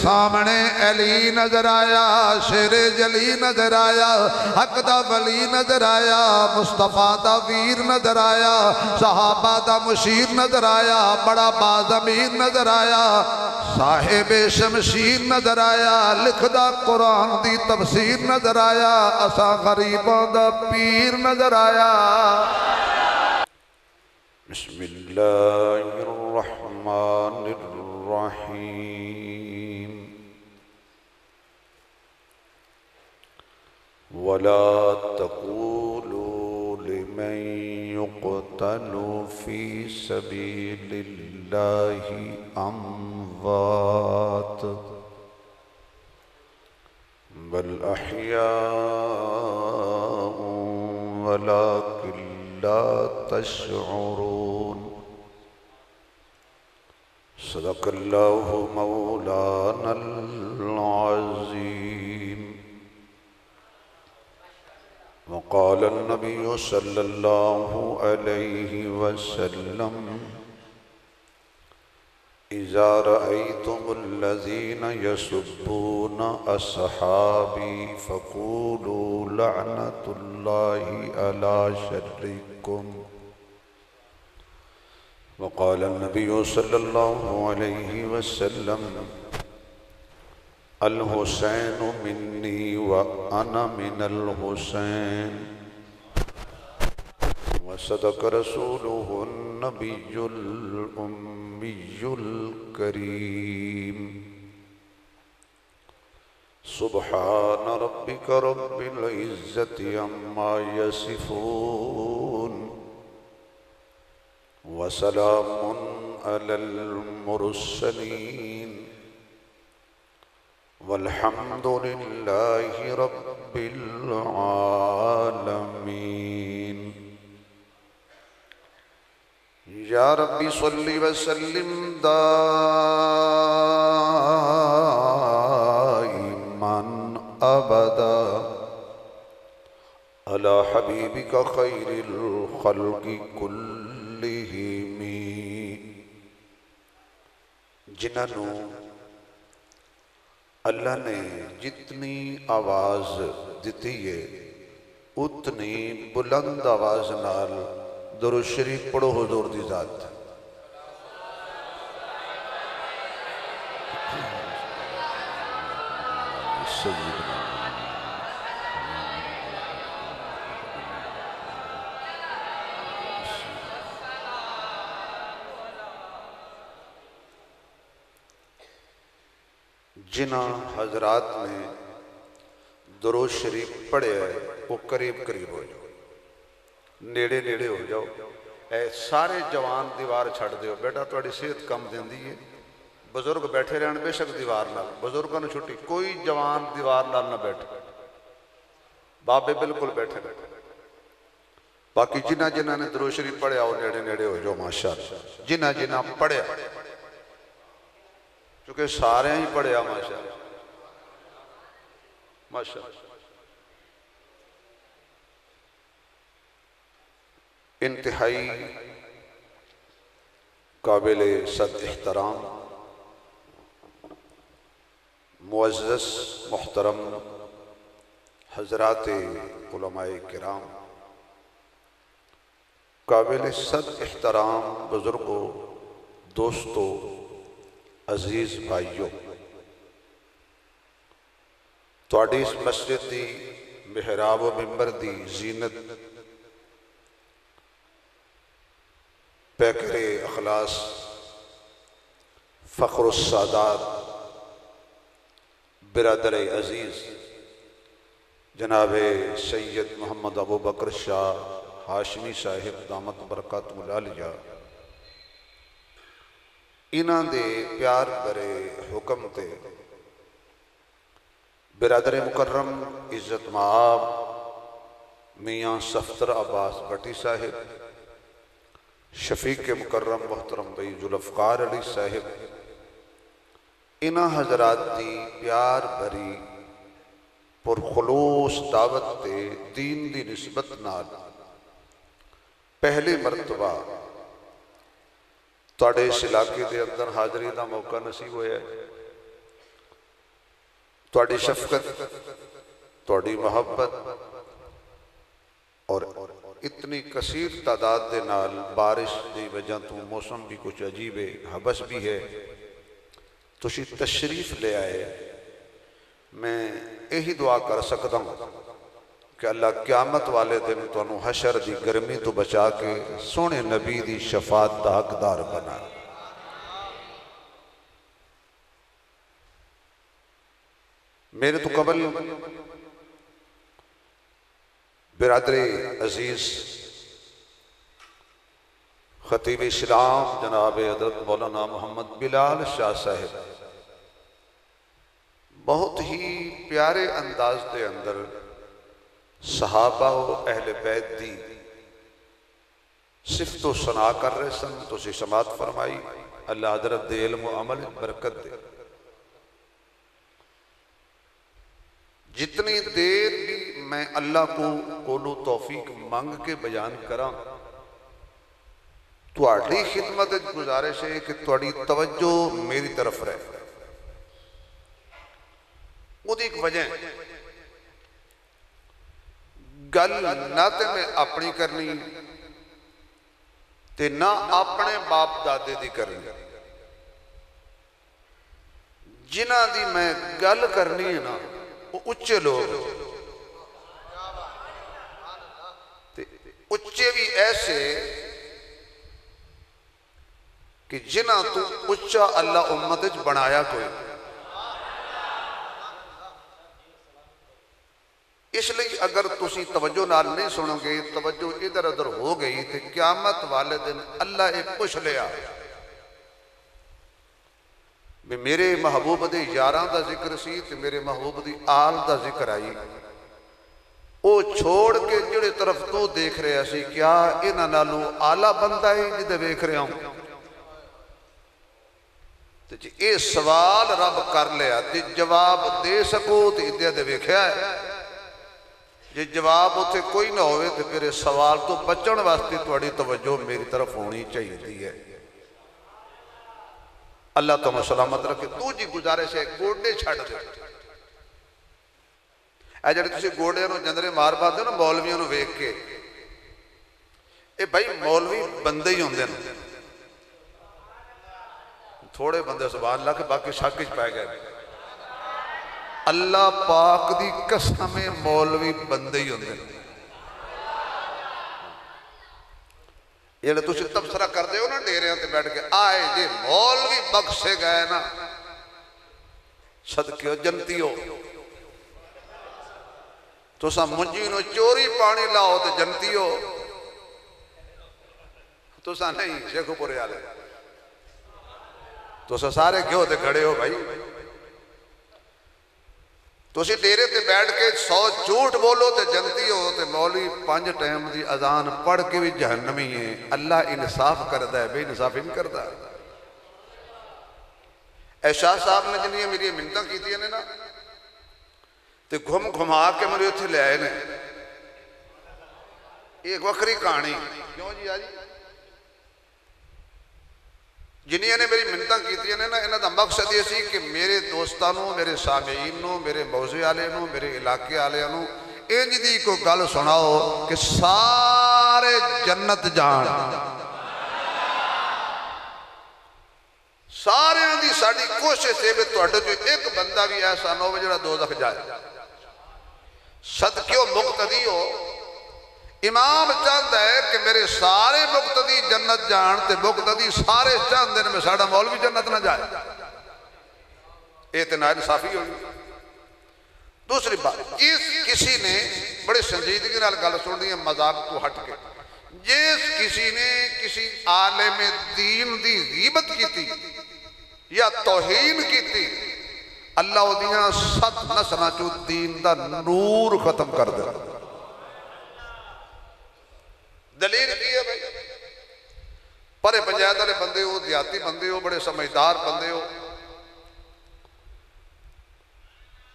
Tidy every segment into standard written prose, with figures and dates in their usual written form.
سامنے علی نظر آیا، شیر جلی نظر آیا، حق دا ولی نظر آیا، مصطفیٰ دا ویر نظر آیا، صحابہ دا مشیر نظر آیا، بڑا بازمیر نظر آیا، صاحب شمشیر نظر آیا، لکھدا قرآن دی تفسیر نظر آیا، اسا غریبوں دا پیر نظر آیا۔ بسم اللہ الرحمن الرحیم وَلَا تَقُولُوا لِمَنْ يُقْتَلُ فِي سَبِيلِ اللَّهِ أَمْوَاتٌ بَلْ أَحْيَاءٌ وَلَكِنْ لا تشعرون صدق اللہ مولانا العظیم وقال النبي صلی اللہ علیہ وسلم اذا رأيتم الذين يسبون اصحابي فقولوا لعنة الله على شركم وقال النبي صلى الله عليه وسلم الحسين مني وأنا من الحسين وصدق رسوله النبي الأمي الكريم سبحان ربك رب العزة عما يصفون وسلام على المرسلين والحمد لله رب العالمين یا ربی صلی وسلم دائما ابدا علی حبیبک خیر الخلق کلہم جنہوں اللہ نے جتنی آواز دیتی ہے اتنی بلند آواز نال درود شریف پڑھو حضور دی ذات جنہ حضرات نے درود شریف پڑھے ہیں وہ قریب قریب ہو جاؤ، نیڑے نیڑے ہو جاؤ۔ اے سارے جوان دیوار چھڑ دیو، بیٹا توڑی صحت کم دین دی ہے، بزرگ بیٹھے رہن بے شک دیوار نال، بزرگوں نے چھٹی، کوئی جوان دیوار نال نہ بیٹھے، بابے بالکل بیٹھے بیٹھے۔ باقی جنہ جنہ نے درود شریف پڑھے آؤ نیڑے نیڑے ہو جاؤ ماشاءاللہ، جنہ جنہ پڑھے چونکہ سارے ہی پڑھے آ ماشاءاللہ ماشاءاللہ۔ انتہائی قابل صد احترام معزز محترم حضرات علماء کرام، قابل صد احترام بزرگوں، دوستوں، عزیز بھائیوں، تواڈی اس مسجد دی محراب و ممبر دی زینت پیکر اخلاص فخر السادات برادر عزیز جناب سید محمد ابو بکر شاہ ہاشمی صاحب دامت برکاتہ العالیہ، انہاں دے پیار برے حکم تے برادر مکرم عزت مآب میاں صفدر عباس بٹی صاحب، شفیق مکرم محترم بھائی ذوالفقار علی صاحب، انہاں حضرات دی پیار بھری پرخلوص دعوت تے دین دی نسبت نال پہلی مرتبہ تواڈے اس علاقے دے اندر حاضری دا موقع نصیب ہویا ہے۔ تواڈی شفقت، تواڈی محبت اور اتنی کثیر تعداد دے نال بارش دی وجہ تو موسم بھی کچھ عجیب ہے، حبس بھی ہے، تسی تشریف لے آئے۔ میں یہی دعا کر سکتا ہوں کہ اللہ قیامت والے دن تانوں حشر دی گرمی تو بچا کے سونے نبی دی شفاعت دا حقدار بنا۔ میرے تو قبل برادر عزیز خطیب اسلام جناب حضرت مولانا محمد بلال شاہ صاحب بہت ہی پیارے انداز دے اندر صحابہ و اہل بیت دی صفت و ثنا کر رہے سن، تو سی سماعت فرمائی۔ اللہ حضرت دے علم و عمل برکت دے۔ جتنی دیر بھی میں اللہ کو قول و توفیق مانگ کے بیان کراں، تواڈی خدمت گزارش ہے کہ تواڈی توجہ میری طرف رہے۔ وہ ایک وجہ گل نہ تے میں اپنی کرنی تے نہ اپنے باپ دادے دی کرنی، جنہ دی میں گل کرنی ہے نا وہ اچھے لوگ، اچھے بھی ایسے کہ جنہ تو اچھا اللہ امت بنایا کوئی۔ اس لئے اگر تسی توجہ نال نہیں سنو گے، توجہ ادھر ادھر ہو گئی تو قیامت والے دن اللہ ایک پوچھ لیا بھی میرے محبوب دی یاراں دا ذکر سی تے میرے محبوب دی آل دا ذکر آئی، او چھوڑ کے جڑے طرف تو دیکھ رہے سی کیا انہاں نالوں آلہ بندہ ہے جدے دیکھ رہے ہوں؟ تو جی اے سوال رب کر لیا تے جواب دے سکو تے ادھے دے ویکھیا ہے۔ جی جواب ہوتے کوئی نہ ہوئے تو میرے سوال تو بچن واسطے تواڈی توجہ میری طرف ہونی چاہیے ہے۔ اللہ تمہیں سلامت رکھے۔ تو جی گزارش ہے گوڑے چھڑ دے، اے جڑے تسی گوڑے نو جندرے مار پاتے ہو نا مولویوں نو ویکھ کے، اے بھائی مولوی بندے ہی ہوندے نا، تھوڑے بندے سبحان اللہ کے باقی شک وچ پے گئے۔ اللہ پاک دی قسم مولوی بندے ہی ہوندے نا۔ یہ لے تسی تبصرہ کر دے ہو نا ڈیریاں تے بیٹھ کے آئے جی مولوی بخشے گئے نا صدقے ہو جنتی ہو، تو سا منجی نو چوری پانی لاؤ تے جنتی ہو، تو سا نہیں شیخو پورے آلے، تو سا سارے کیوں تے کھڑے ہو بھائی؟ تو اسی ڈیرے تے بیٹھ کے 100 جھوٹ بولو تے جنتی ہو تے مولوی 5 ٹائم دی اذان پڑھ کے بھی جہنمی ہے۔ اللہ انصاف کردہ ہے، بے انصافی نہیں کردہ۔ اے شاہ صاحب نے جنہیں میری منتاں کیتی ہیں نا تے گھم گھما کے میرے اتھے لے آئے نے، ایک وکری کہانی کیوں جی آجی جنہیں نے میری منتاں کیتی ہیں نا، انہاں دا مقصد یہ سی کہ میرے دوستانوں، میرے سامعین نو، میرے موضوع آلے نو، میرے علاقے آلے نو انج دی کو گل سناؤ کہ سارے جنت جان، سارے دی ساڑی کوشش ہے کہ تواڈے جو ایک بندہ بھی ایسا نہ ہو جڑا دوزخ جائے۔ صدقیوں مقتدی ہو، امام چاہتا ہے کہ میرے سارے مقتدی جنت جان تے مقتدی سارے چاہتے ہیں میں ساڑا مولوی جنت نہ جائے، اتنا انصافی ہوئی۔ دوسری بات، جس کسی نے بڑے سنجیدگی نال گل سن دی ہے مذاق تو ہٹ کے، جس کسی نے کسی عالم دین دی غیبت کیتی یا توہین کیتی، اللہ دیاں 7 نسلاں چوں دین دا نور ختم کر دے۔ دلیل کی ہے بھائی؟ پرے پنجایت والے بندے ہو، دیہاتی بندے ہو، بڑے سمجھدار بندے ہو،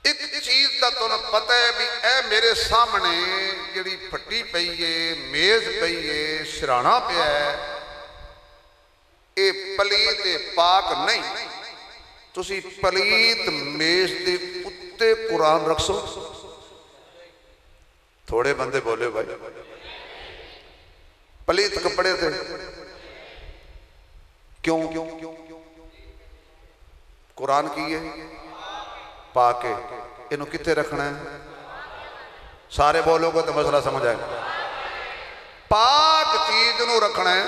ایک چیز دا تو نہ پتہ ہے بھی اے میرے سامنے جڑی پھٹی پئی ہے، میز پئی ہے، شرانہ پہ ہے، اے پلیت پاک نہیں، تسی پلیت میز دے اتے قرآن رکھ سو؟ تھوڑے بندے بولے بھائی. پلیت کپڑے تھے کیوں؟ قرآن کی ہے پاکے انہوں کتے رکھنا ہے؟ سارے بولو گے تو مسئلہ سمجھ آئے. پاک چیز انہوں رکھنا ہے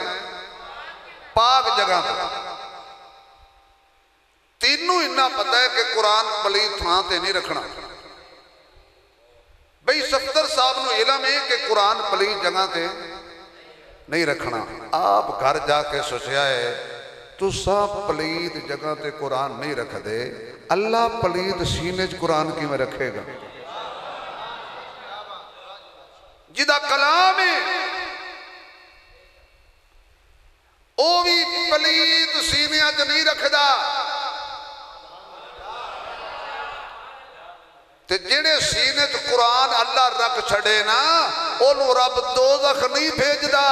پاک جگہ پر. تینوں انہا پتہ ہے کہ قرآن پلیت تھاں تے نہیں رکھنا. بھئی صفدر صاحب نو علم ہے کہ قرآن پلیت جگہ تے نہیں رکھنا. آپ گھر جا کے سوچیا ہے تو سب پلیت جگہ تے قرآن نہیں رکھ دے, اللہ پلیت سینے قرآن کی میں رکھے گا. جدہ کلام ہے او بھی پلیت سینے اج نہیں رکھ دا, تے جڑے سینے قرآن اللہ رکھ چھڑے نا انہوں رب دوزخ نہیں بھیج دا.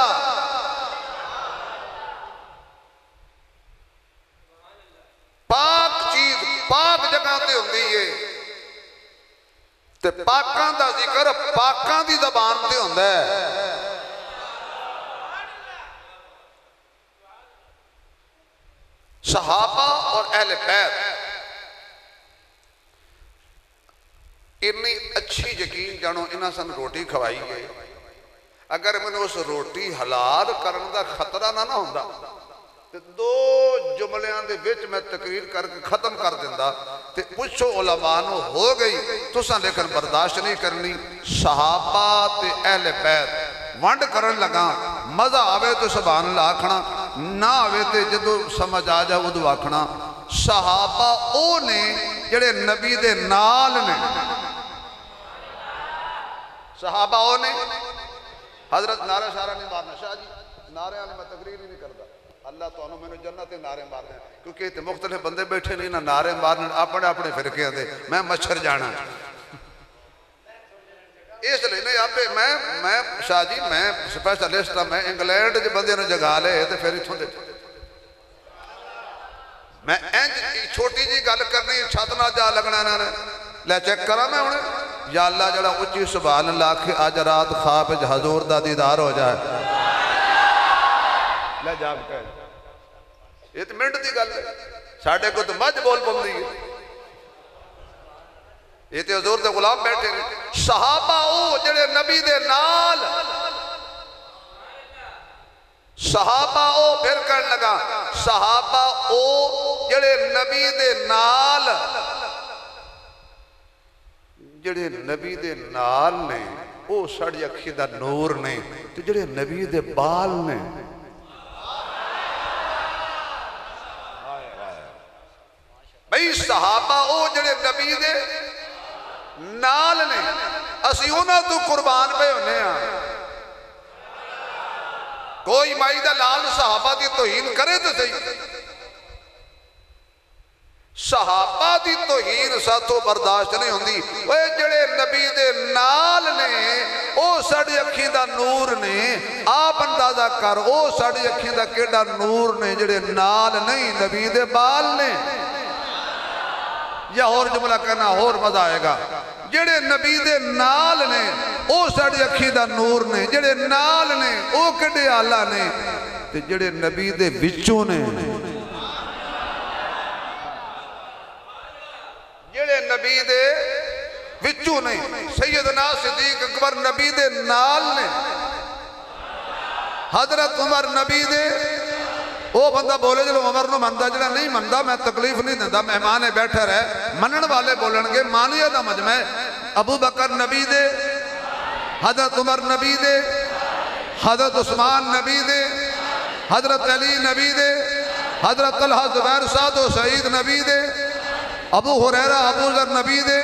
پاک چیز پاک جگہ تے ہوندی ہے تے پاکاں دا ذکر پاکاں دی زبان تے ہوندا ہے. صحابہ اور اہل بیت اتنی اچھی یقین جانو انہاں سن روٹی کھوائی ہے. اگر میں نے اس روٹی حلال کرن دا خطرہ نہ ہوندا تے دو جملیاں دے وچ میں تقریر کر کے ختم کر دیندا تے پوچھو علماء نو ہو گئی تساں لیکن برداشت نہیں کرنی. صحابہ تے اہل بیت ونڈ کرن لگا مزہ آوے تو سبحان اللہ آکھنا, نہ آوے تے جدو سمجھ آ جا ادو آکھنا. صحابہ او نے جڑے نبی دے نال نے, صحابہ او نے. حضرت نعرہ شارہ نہیں مارنا شاہ جی, نعرے آنے میں تقریر ہی نہیں کرتا. اللہ تو انہوں میں نے جنت نعرے مارنے کیونکہ اتنے مختلف بندے بیٹھے نہیں نا نعرے مارنے اپنے اپنے فرقے دے. میں مچھر جانا اس لئے نہیں آپ میں شاہ جی میں سپیشلسٹ ہوں. میں انگلینڈ جو بندے نے جگہ لے تو پھر اتھوں دے میں چھوٹی جی گل کرنی چھت نہ جا لگنا نے لے چیک کرا میں انہیں. یا اللہ جڑا اچھی سبحان اللہ کہ آج رات خواب حضور دا دیدار ہو جائے لے جاگ کہہ یہ تو منٹ دی گل ہے. ساڑھے کو تو مجھ بول پم دی یہ تو حضور دے غلام بیٹھے ہیں. صحابہ او جڑے نبی دے نال, صحابہ او پھر کرن لگا صحابہ او جڑے نبی دے نال, جڑے نبی دے نال نے او ساڑی اکھی دا نور نے تو جڑے نبی دے بال نے. بھئی صحابہ او جڑے نبی دے نال نے اسی انہاں تو قربان پہ ہونے ہیں. کوئی مائی دا لال صحابہ دی توہین کرے تو صحیح. صحابہ دی توہین ساتھوں برداشت نہیں ہوندی. وہ جڑے نبی دے نال نے او ساڑی اکھی دا نور نے. آپ اندازہ کر او ساڑی اکھی دا کیڑا نور نے جڑے نال نہیں نبی دے بال نے. یا اور جملہ کہنا اور مزہ آئے گا. جڑے نبی دے نال نے او ساڑی اکھی دا نور نے, جڑے نال نے او کڑے آلہ نے, تے جڑے نبی دے وچوں نے, جڑے نبی دے وچوں نے. سیدنا صدیق اکبر نبی دے نال نے, حضرت عمر نبی دے وہ بندہ بولے جلو عمر نو مندہ جڑا نہیں مندہ میں تکلیف نہیں دیندہ مہمانے بیٹھے رہے منن والے بولنگے مانیہ دا مجمع. ابو بکر نبی دے, حضرت عمر نبی دے, حضرت عثمان نبی دے, حضرت علی نبی دے, حضرت طلحہ زبیر سعد و سعید نبی دے, ابو ہریرہ ابو ذر نبی دے.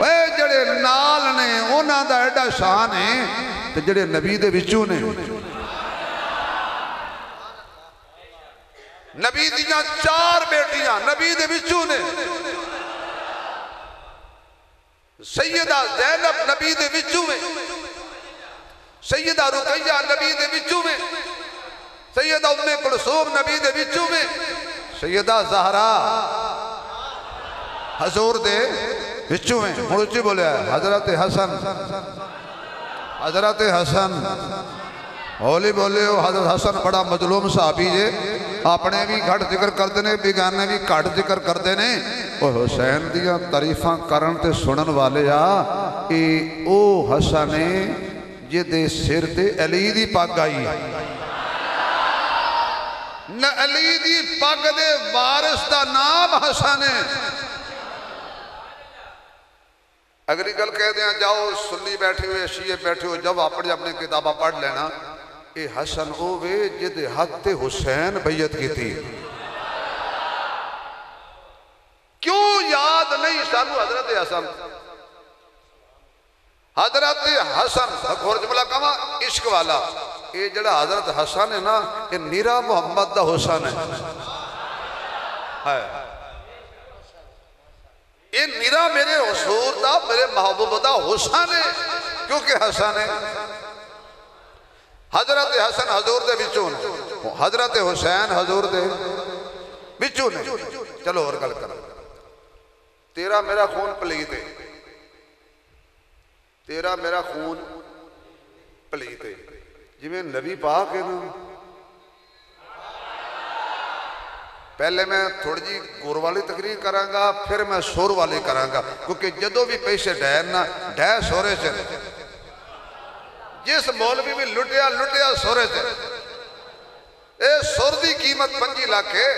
اے جڑے نال نے انہاں دا ایڈا شان ہے تے جڑے نبی دے وچوں نے. نبی دیاں 4 بیٹیاں نبی دے وچوں نے. سیدہ زینب نبی دے وچوں میں, سیدہ رقیہ نبی دے وچوں میں, سیدہ ام کلثوم نبی دے وچوں میں, سیدہ زہرا حضور دے بچوں میں مڑچی بولے حضرت حسن حضرت حسن ہولی بولے ہو حضرت حسن بڑا مظلوم صحابی جے اپنے بھی گھٹ ذکر کردے نے بیگانے بھی گھٹ ذکر کردے نے او حسین دیاں تعریفاں کرن تے سنن والے اے او حسن جے دے سر تے علی دی پگ آئی نہ علی دی پگ دے وارث دا نام حسن ہے اگر یہ گل کہہ دیں جاؤ سنی بیٹھے ہوئے شیعہ بیٹھے ہوئے جب اپنے کتابہ پڑھ لینا اے حسن ہوئے جد حد حسین بیعت کی تھی کیوں یاد نہیں سانو حضرت حسن حضرت حسن اور جملہ کہاں عشق والا یہ جڑا حضرت حسن ہے نا یہ نیرہ محمد دا حسن ہے یہ نیرہ میرے حضور دا میرے محبوب دا حسن ہے کیونکہ حسن ہے حضرت حسن حضور دے بچوں نے حضرت حسین حضور دے بچوں نے چلو اور گل کرو تیرا میرا خون پلیت ہے تیرا میرا خون پلیت ہے جی میں نبی پاک ہے نا پہلے میں تھوڑی جی گور والی تقریر کروں گا پھر میں سور والی کروں گا کیونکہ جدو بھی پیسے ڈھیر نا ڈھیر سورے سے جس مولوی بھی لٹیا سورے سے اے سور دی قیمت 5 لاکھ ہے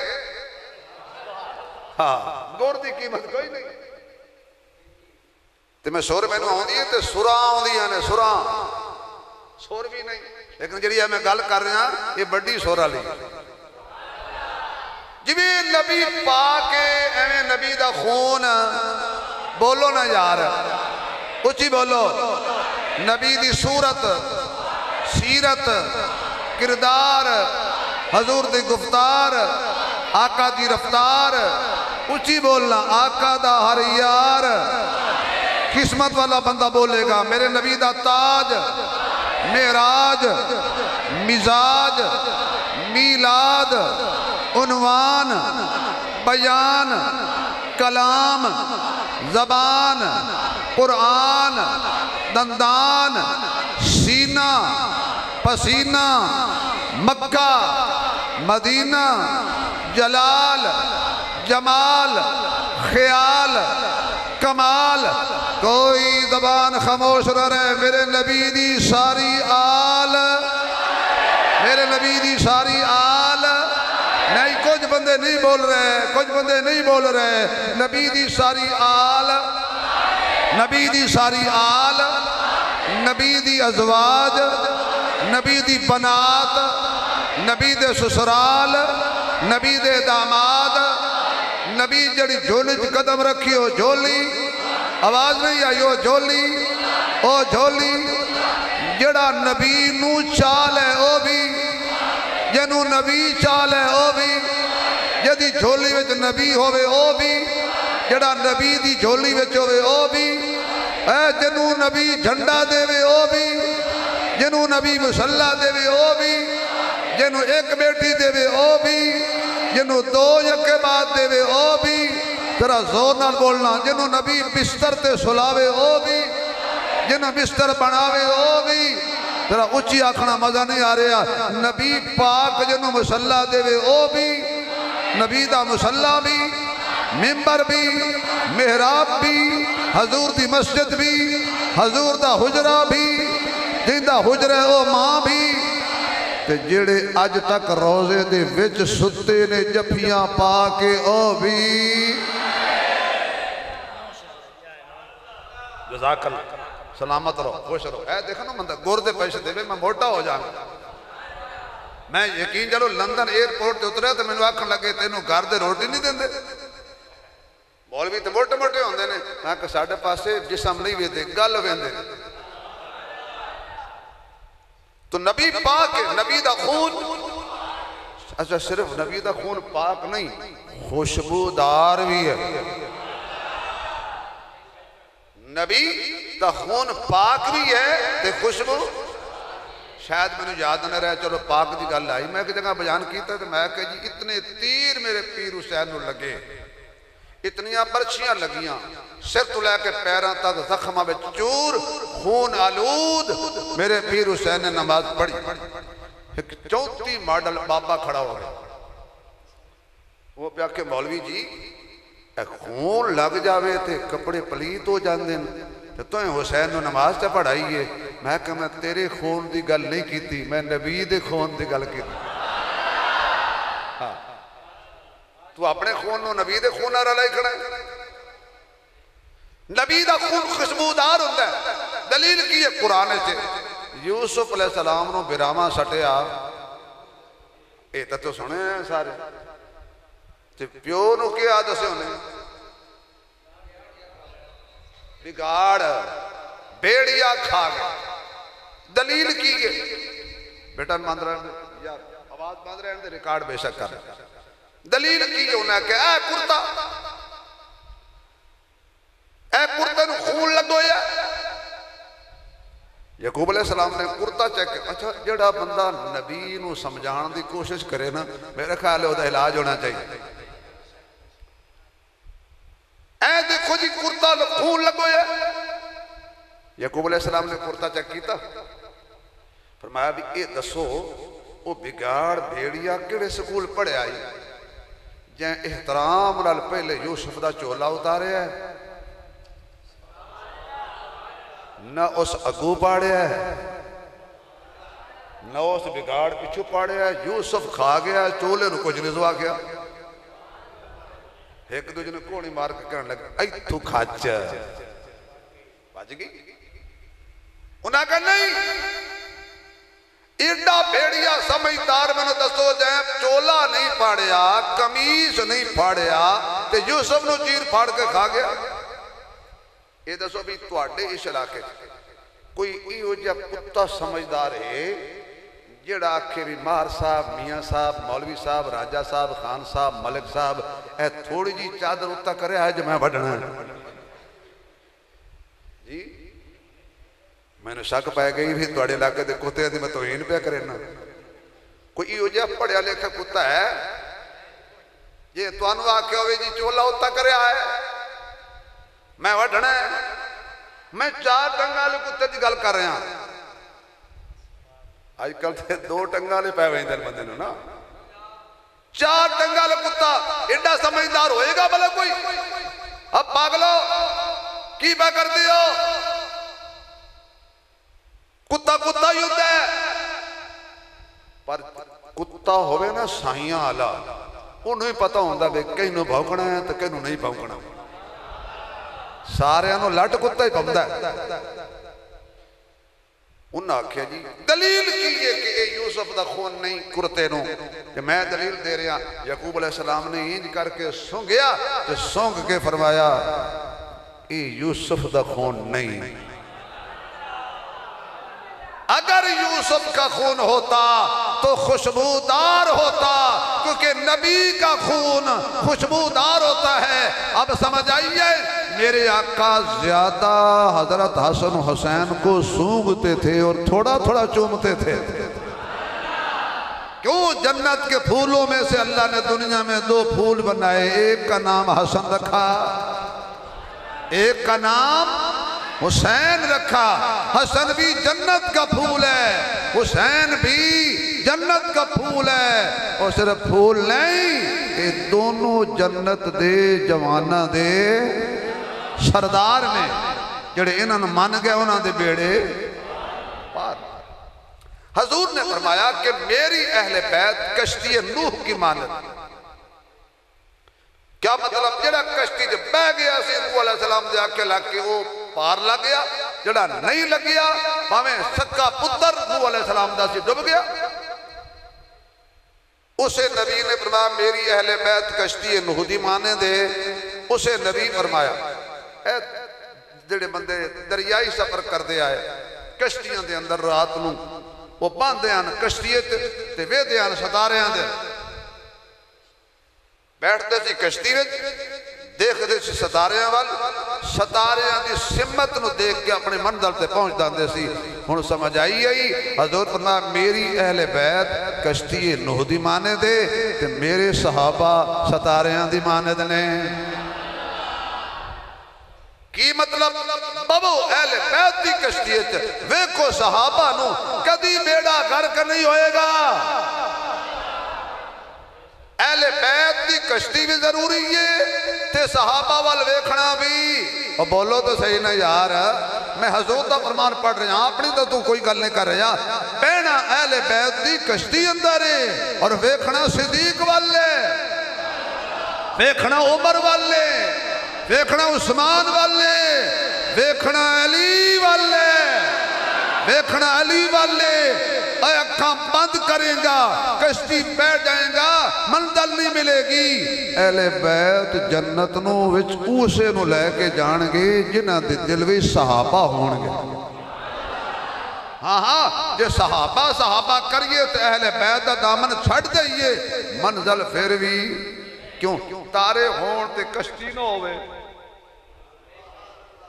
ہاں گور دی قیمت کوئی نہیں تو میں سور میں نے آن دیئے تو سورا آن دیا نے سورا سور بھی نہیں لیکن جڑی میں گل کر رہا یہ بڑی سورا لی جی بھی نبی پاک ایویں نبی دا خون بولو نا یار اچھی بولو نبی دی صورت سیرت کردار حضور دی گفتار آقا دی رفتار اچھی بولنا آقا دا ہر یار قسمت والا بندہ بولے گا میرے نبی دا تاج معراج مزاج میلاد عنوان بیان کلام زبان قرآن دندان سینہ پسینہ مکہ مدینہ جلال جمال خیال کمال کوئی زبان خاموش نہ رہے میرے نبی دی ساری آل میرے نبی دی ساری آل نہیں کچھ بندے نہیں بول رہے نبی دی ساری آل نبی دی ساری آل نبی دی ازواج نبی دی بنات نبی دے سسرال نبی دے داماد نبی جڑی جھولی قدم رکھی ہو جھولی آواز نہیں آئی ہو جھولی جڑا نبی نو چال ہے او بھی جنو نبی چال ہے او بھی جدی جھولی وچ نبی ہوئے او بھی جڑا نبی دی جھولی وچ ہوئے او بھی جنو نبی جھنڈا دے وے او بھی جنو نبی مسلح دے وے او بھی جنو ایک بیٹی دے وے او بھی جنو 2 یکے بعد دے وے او بھی ترہ زور نال بولنا جنو نبی بستر تے سلاوے او بھی جنو بستر بناوے او بھی ترہ اچھی آکھنا مزہ نہیں آ رہا نبی پاک جنو مسلح دے وے او بھی نبی دا مسلح بھی ممبر بھی محراب بھی حضور دی مسجد بھی حضور دا حجرہ بھی جن دا حجرہ او ماں بھی تے جڑے اج تک روزے دے وچ ستے نے جفیاں پا کے او بھی جزاک اللہ سلامت رہو خوش رہو اے دیکھو نا مندہ گور دے پیسے دے میں موٹا ہو جاؤں میں یقین جلو لندن ایئرپورٹ تے اترے تو میں نے آکھن لگے تینوں گھر دے روٹی نہیں دیں دے مولوی تے موٹے موٹے ہوندے نے میں کہ ساڑھے پاسے جسم نہیں ویدے گل ویندے تو نبی پاک ہے نبی دا خون اچھا صرف نبی دا خون پاک نہیں خوشبودار بھی ہے نبی دا خون پاک بھی ہے تے خوشبو شاید میں نے یاد نہ رہا چلو پاک دی گل آئی میں ایک جگہ بیان کیتا تو میں کہ جی اتنے تیر میرے پیر حسین نو لگے اتنیاں برچیاں لگیاں سر تو لے کے پیراں تک زخمہ میں چور خون آلود میرے پیر حسین نے نماز پڑھی ایک 34 ماڈل بابا کھڑا ہو گیا وہ پیا کہ مولوی جی اے خون لگ جاوے تے کپڑے پلیت ہو جاندے تو حسین نے نماز چا پڑھائی ہے میں کہ میں تیرے خون دی گل نہیں کیتی میں نبی دے خون دی گل کیتی تو اپنے خون نو نبی دے خون نہ رلائی کھڑا ہے نبی دا خون خوشبودار ہوتا ہے دلیل کی ہے قرآن سے یوسف علیہ السلام نو براما سٹیا اے تو سنے ہیں سارے تے پیو نو کیا دسے ہونے بگاڑ بیڑیا کھا گیا دلیل کی ہے بیٹا ماند رہے ہیں یار آواز ماند رہے ہیں ریکارڈ بے شک کر دلیل کی ہے انہیں کہ اے کرتا نو خون لگو یا یعقوب علیہ السلام نے کرتا چیک اچھا جڑا بندہ نبی نو سمجھان دی کوشش کرے نا میرے خیال ہے وہ دا علاج ہونا چاہیے اے دیکھو جی کرتا نو خون لگو یا یعقوب علیہ السلام نے کرتا چیک کیتا فرمایا بھی اے دسو وہ بگاڑ بھیڑیا کیڑے سکول پڑھے آئی جائیں احترام نال پہلے یوسف دا چولا اتارے ہے نہ اس اگو پاڑے ہے نہ اس بگاڑ پیچھو پاڑے ہے یوسف کھا گیا چولے نو کچھ نزوا گیا ایک دو جنہیں کونی مار کے کرنے لگا ای تو کھاچ باج گئی انہاں کہا نہیں ایڈا بھیڑیا سمجھدار میں نے دسو جائیں چولا نہیں پاڑیا کمیز نہیں پاڑیا تے یوسف نو چیر پھاڑ کے کھا گیا یہ دسو بھی تواڈے اس علاقے کوئی ایو جب کتا سمجھدار ہے جڑا آکھے بھی مار صاحب میاں صاحب مولوی صاحب راجہ صاحب خان صاحب ملک صاحب اے تھوڑی جی چادر اتا کرے آج میں بڑھنا ہے جی میں نے شک پائے گئی بھی تواڈے علاقے دے کتے دی میں توہین پہ کرے نا کوئی ایو جب پڑھیا لکھا کتا ہے یہ توانو آکھے ہوئے جی چولا اتا کرے آئے میں وڈھنا ہے میں 4 ٹنگا لے کتے دی گل کر رہے ہیں آج کل تھے 2 ٹنگا لے پہ وہیں دل بندے نے نا 4 ٹنگا لے کتا ایڈا سمجھدار ہوئے گا بھلے کوئی اب پاگلو کی پہ کر دیو کتا کتا ہی ہوتا ہے پر کتا ہوئے نا سائیاں آلہ انہوں ہی پتا ہوندہ بے کہیں نو بھوکنا ہے تو کہیں نو نہیں بھوکنا سارے انہوں لٹ کتا ہی پمدہ ہے انہاں کہا جی دلیل کیے کہ اے یوسف دا خون نہیں کرتے نو کہ میں دلیل دے رہا یعقوب علیہ السلام نے اینج کر کے سونگ گیا کہ سونگ کے فرمایا اے یوسف دا خون نہیں اگر یوسف کا خون ہوتا تو خوشبودار ہوتا کیونکہ نبی کا خون خوشبودار ہوتا ہے اب سمجھ آئیے میرے آقا زیادہ حضرت حسن حسین کو سونگتے تھے اور تھوڑا تھوڑا چومتے تھے کیوں جنت کے پھولوں میں سے اللہ نے دنیا میں 2 پھول بنائے ایک کا نام حسن رکھا ایک کا نام حسین رکھا حسن بھی جنت کا پھول ہے حسین بھی جنت کا پھول ہے اور صرف پھول نہیں کہ دونوں جنت دے جوانہ دے سردار نے جڑے انہوں نے مان گئے انہوں نے بیڑے پار حضور نے فرمایا کہ میری اہل بیت کشتی نوح کی مانت کیا مطلب جڑا کشتی جب بہ گیا سی نوح علیہ السلام دے آکے لاکے وہ پار لگ گیا جڑا نہیں لگ گیا ہمیں سکا پتر نوح علیہ السلام دا سی ڈب گیا اسے نبی نے فرمایا میری اہل بیت کشتی نوح دی مانے دے اسے نبی فرمایا اے جڑے بندے دریائی سفر کر دے آئے کشتیاں دے اندر رات نو وہ باندھے آن کشتیے تے وے دے آن ستارے آن دے بیٹھتے تھی کشتی میں دیکھ دے سی ستارے آن وال ستارے آن دی سمت نو دیکھ کے اپنے منزل تے پہنچ داندے سی ہن سمجھ آئی حضور فرمایا میری اہل بیت کشتی نوح دی مانے دے تے میرے صحابہ ستارے آن دی مانے دے بیت دی کشتی ویکھو صحابہ نو کدی بیڑا غرق نہیں ہوئے گا. اہل بیت دی کشتی بھی ضروری ہے تے صحابہ وال ویکھنا بھی. اور بولو تو صحیح نہ یار, میں حضور دا فرمان پڑھ رہا ہوں, اپنی تو کوئی گل نہیں کر رہا. بہنا اہل بیت دی کشتی اندر ہے اور ویکھنا صدیق والے, ویکھنا عمر والے, ویکھنا عثمان والے, ویکھنا علی والے, ویکھنا علی والے. اے اکھاں بند کریں گا کشتی بیٹھ جائیں گا منزل نہیں ملے گی. اہل بیت جنت نو وچ اوسے نو لے کے جان گے جنہاں دے دل وچ صحابہ ہون گے. ہاں ہاں جے صحابہ کریے تو اہل بیت دا دامن چھڑ دئیے منزل پھر بھی کیوں تارے ہون تے کشتی نہ ہوئے.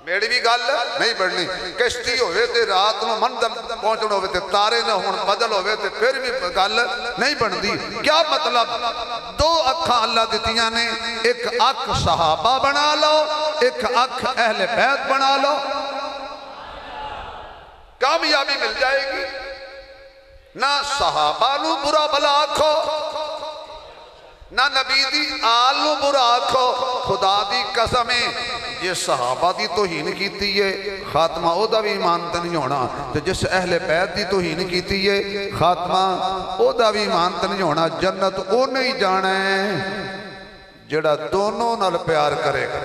میری بھی گل نہیں بڑھنی, کشتی ہوئے تے رات نو منزل پہنچنا ہوئے تے تارے نہ ہون بدل ہوئے تے پھر بھی گل نہیں بڑھنی. کیا مطلب؟ دو اکھاں اللہ دیتیاں نے, ایک اکھ صحابہ بنا لو, ایک اکھ اہل بیت بنا لو, کامیابی مل جائے گی. نہ صحابہ نو برا بلا آکھو, نہ نبی دی آل نو برا آکھو. خدا دی قسمیں یہ صحابہ دی توہین کیتی ہے خاتمہ او دا بھی ایمان تے نہیں ہونا, تو جس اہل بیت دی توہین کیتی ہے خاتمہ او دا بھی ایمان تے نہیں ہونا. جنت او نہیں جانا ہے جڑا دونوں نال پیار کرے گا,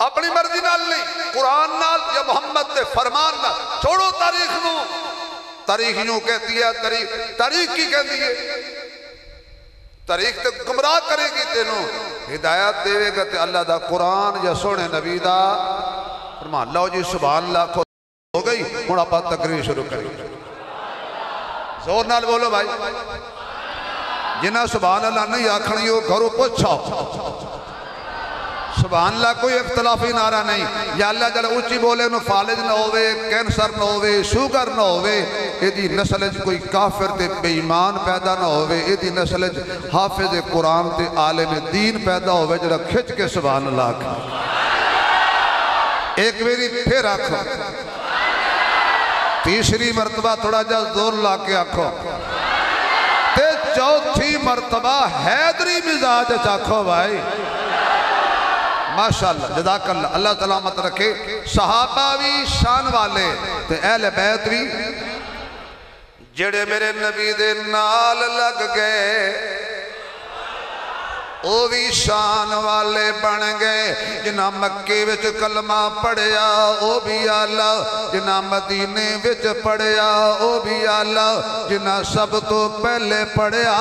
اپنی مرضی نال نہیں, قرآن نال یا محمد تے فرمان نال. چھوڑو تاریخ نو, تاریخ یوں کہتی ہے, تاریخ کی کہتی ہے, تاریخ تے گمراہ کرے گی, تینوں ہدایت دے گا تے اللہ دا قرآن یا سونے نبی دا فرمان. لو جی سبحان اللہ ہو گئی. ہن آپ تقریر شروع کریں, زور نال بولو بھائی. جنہاں سبحان اللہ نہیں آکھنی ہو گھروں پوچھاؤ. سبحان اللہ کوئی اختلافی نعرہ نہیں. یا اللہ جل اونچی بولے نو فالج نہ ہوئے, کینسر نہ ہوئے, شوگر نہ ہوئے, ایدی نسل کوئی کافر تے بے ایمان پیدا نہ ہوئے, ایدی نسل حافظ قرآن تے عالم دین پیدا ہوئے جڑا کھچ کے سبحان اللہ آکھا. ایک میری پھر آکھو, تیسری مرتبہ تھوڑا جا زور لا کے آکھو, تے چوتھی مرتبہ حیدری مزاج چاکھو بھائی. ماشاءاللہ جزاک اللہ, اللہ سلامت رکھے. صحابہ بھی شان والے تے اہل بیت بھی جڑے میرے نبی دے نال لگ گئے او بھی شان والے بن گئے. جنہ مکے وچ کلمہ پڑھیا او بھی آلہ, جنہ مدینے وچ پڑھیا او بھی آلہ, جنہ سب تو پہلے پڑھیا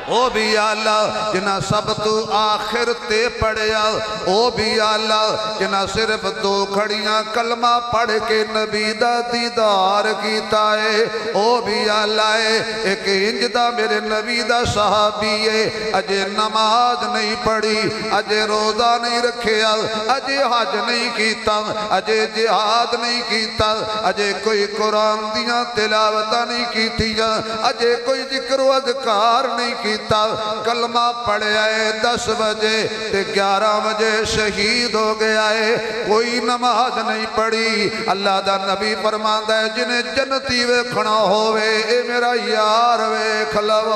او بھی آلہ, جنہ سب تو آخر تے پڑھیا او بھی آلہ, جنہ صرف دو کھڑیاں کلمہ پڑھ کے نبی دا دیدار کیتا ہے او بھی آلہ ہے. ایک انجدہ میرے نبی دا صحابی ہے, اجے نماز نہیں پڑھی, اجے روزہ نہیں رکھیا, اجے حج نہیں کیتا, اجے جہاد نہیں کیتا, اجے کوئی قرآن دیاں تلاوتہ نہیں کیتیا, اجے کوئی ذکر و اذکار نہیں کیتا. کلمہ پڑھے آئے 10 بجے تے 11 بجے شہید ہو گیا ہے, کوئی نماز نہیں پڑھی. اللہ دا نبی فرماندا ہے جنہیں جنتی ویکھنا ہوئے اے میرا یار ویکھ لو.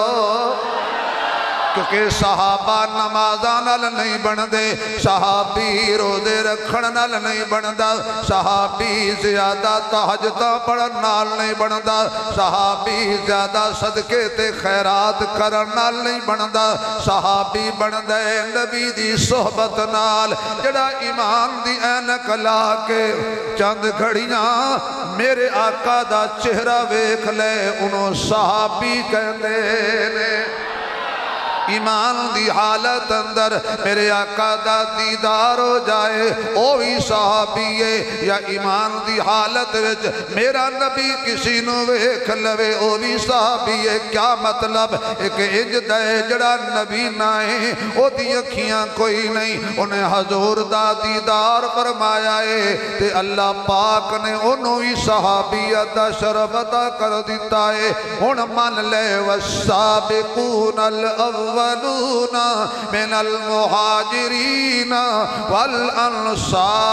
کیونکہ صحابہ نمازاں نال نہیں بندے, صحابی روزے رکھن نال نہیں بندا, صحابی زیادہ تہجداں پڑھن نال نہیں بندا, صحابی زیادہ صدقے تے خیرات کرن نال نہیں بندا. صحابی بندا ہے نبی دی صحبت نال, جڑا ایمان دی اینک لا کے چند گھڑیاں میرے آقا دا چہرہ ویکھ لے انہوں صحابی کہندے نے. ایمان دی حالت اندر میرے آقا دا دیدار ہو جائے او بھی صحابی ہے, یا ایمان دی حالت وچ میرا نبی کسی نو ویکھ لوے او بھی صحابی ہے. کیا مطلب؟ ایک انج دے جڑا نبی نائے او دی اکھیاں کوئی نہیں, انہیں حضور دا دیدار فرمایا ہے تے اللہ پاک نے انہوں ہی صحابیت دا شرف عطا کر دیتا ہے. ہن من لے والسابقون الاول الأولون من المهاجرين والأنصار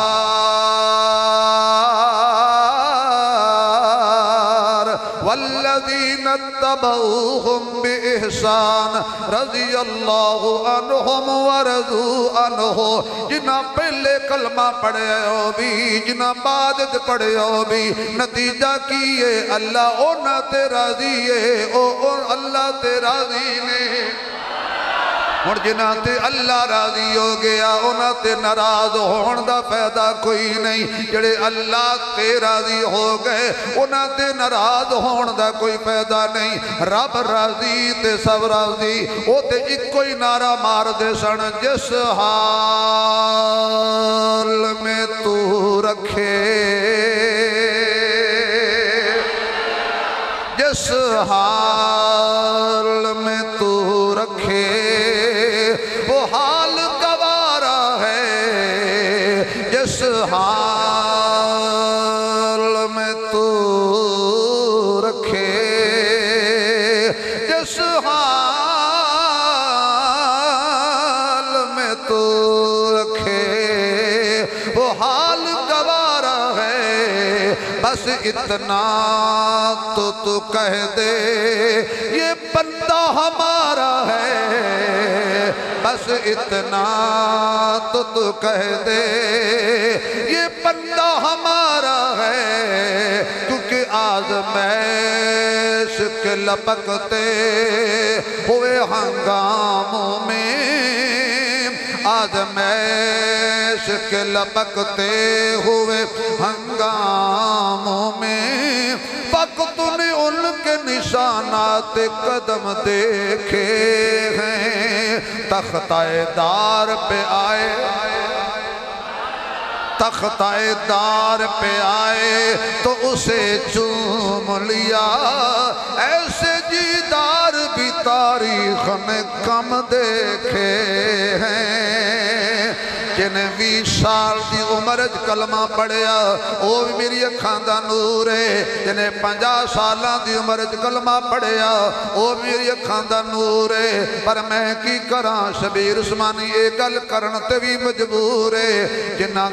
والذين اتبعوهم بإحسان رضی اللہ عنہم ورضوا عنہ. جنہ پہلے کلمہ پڑھے ہو بھی جنہ بعد پڑھے ہو بھی نتیجہ کیے اللہ اونا تے راضی ہے او اللہ تے راضی نے. اور جنہ تے اللہ راضی ہو گیا انہاں تے ناراض ہون دا فائدہ کوئی نہیں. جڑے اللہ تے راضی ہو گئے انہاں تے ناراض ہون دا کوئی فائدہ نہیں. رب راضی تے سب راضی. او تے ایک کوئی نعرہ مار دے سن جس حال میں تو رکھے جس حال میں تو رکھے وہ حال گوارا ہے. جس حال میں تو رکھے جس حال میں تو رکھے وہ حال گوارا ہے. بس اتنا تو کہہ دے یہ بندہ ہمارا ہے. بس اتنا تو کہہ دے یہ بندہ ہمارا ہے. کیونکہ آزمائش کے لپکتے ہوئے ہنگاموں میں آزمائش کے لپکتے ہوئے ہنگاموں میں وقت نے ان کے نشانات قدم دیکھے ہیں. تختہ دار پہ آئے تختہ دار پہ آئے تو اسے چوم لیا. ایسے جیدار بھی تاریخ میں کم دیکھے ہیں. جنہیں 20 سال دی عمر کلمہ پڑھیا وہ بھی میری اکھاں دا نور ہے. جنہیں 50 سالاں دی عمر کلمہ پڑھیا وہ بھی میری اکھاں دا نور ہے. پر میں کی کراں شبیر عثمانی ایک گل کرن تے بھی مجبور ہے. جنہ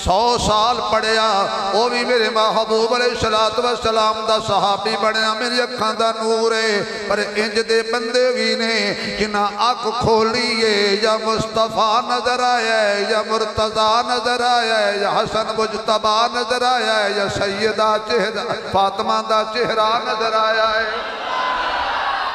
100 سال پڑھیا وہ بھی میرے محبوب علیہ السلام دا صحابی بنیا میری اکھاں دا نور ہے. پر انج دے بندے بھی نے جنہ آنکھ کھولیے یا مصطفیٰ نظر آیا ہے یا مرتضیٰ نظر آیا ہے یا حسن مجتبہ نظر آیا ہے یا سیدہ چہرہ فاطمہ دا چہرہ نظر آیا ہے.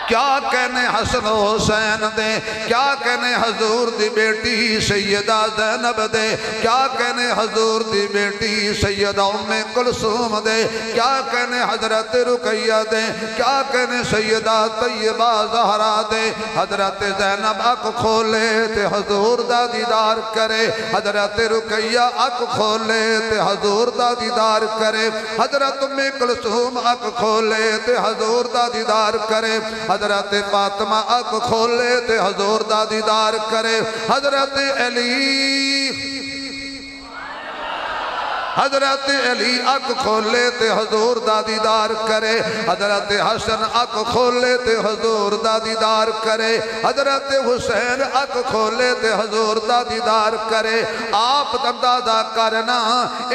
کیا کہنے حسن و حسین دے کیا کہنے حضور دی بیٹی سیدہ زینب دے کیا کہنے حضور دی بیٹی سیدہ ام کلثوم دے کیا کہنے حضرت رقیہ دے کیا کہنے سیدہ طیبہ زہرا دے. حضرت زینب آنکھ کھولے تے حضور دا دیدار کرے. حضرت رقیہ آنکھ کھولے تے حضور دا دیدار کرے. حضرت ام کلثوم آنکھ کھولے تے حضور دا دیدار کرے. حضرت فاطمہ آنکھ کھولے تے حضور دا دیدار کرے. حضرت علی آنکھ کھولے تے حضور دا دیدار کرے. حضرت حسن آنکھ کھولے تے حضور دا دیدار کرے. حضرت حسین آنکھ کھولے تے حضور دا دیدار کرے. آپ اندازہ کرنا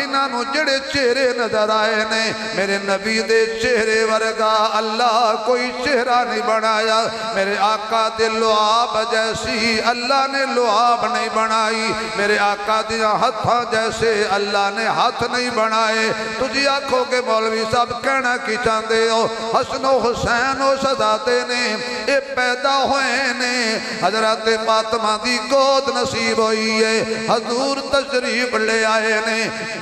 انہاں جڑے چہرے نظر آئے نے میرے نبی دے چہرے ورگا اللہ کوئی چہرہ نہیں بنایا. میرے آقا دے لعاب جیسی اللہ نے لعاب نہیں بنائی. میرے آقا دے ہتھاں جیسے اللہ نے ہاتھ نہیں بنائے. تجھے آنکھوں کے مولوی صاحب کہنا کی چاہتے ہو حسن و حسین و شہزادے نے اے پیدا ہوئے نے حضرت فاطمہ دی گود نصیب ہوئی ہے. حضور تشریف لے آئے نے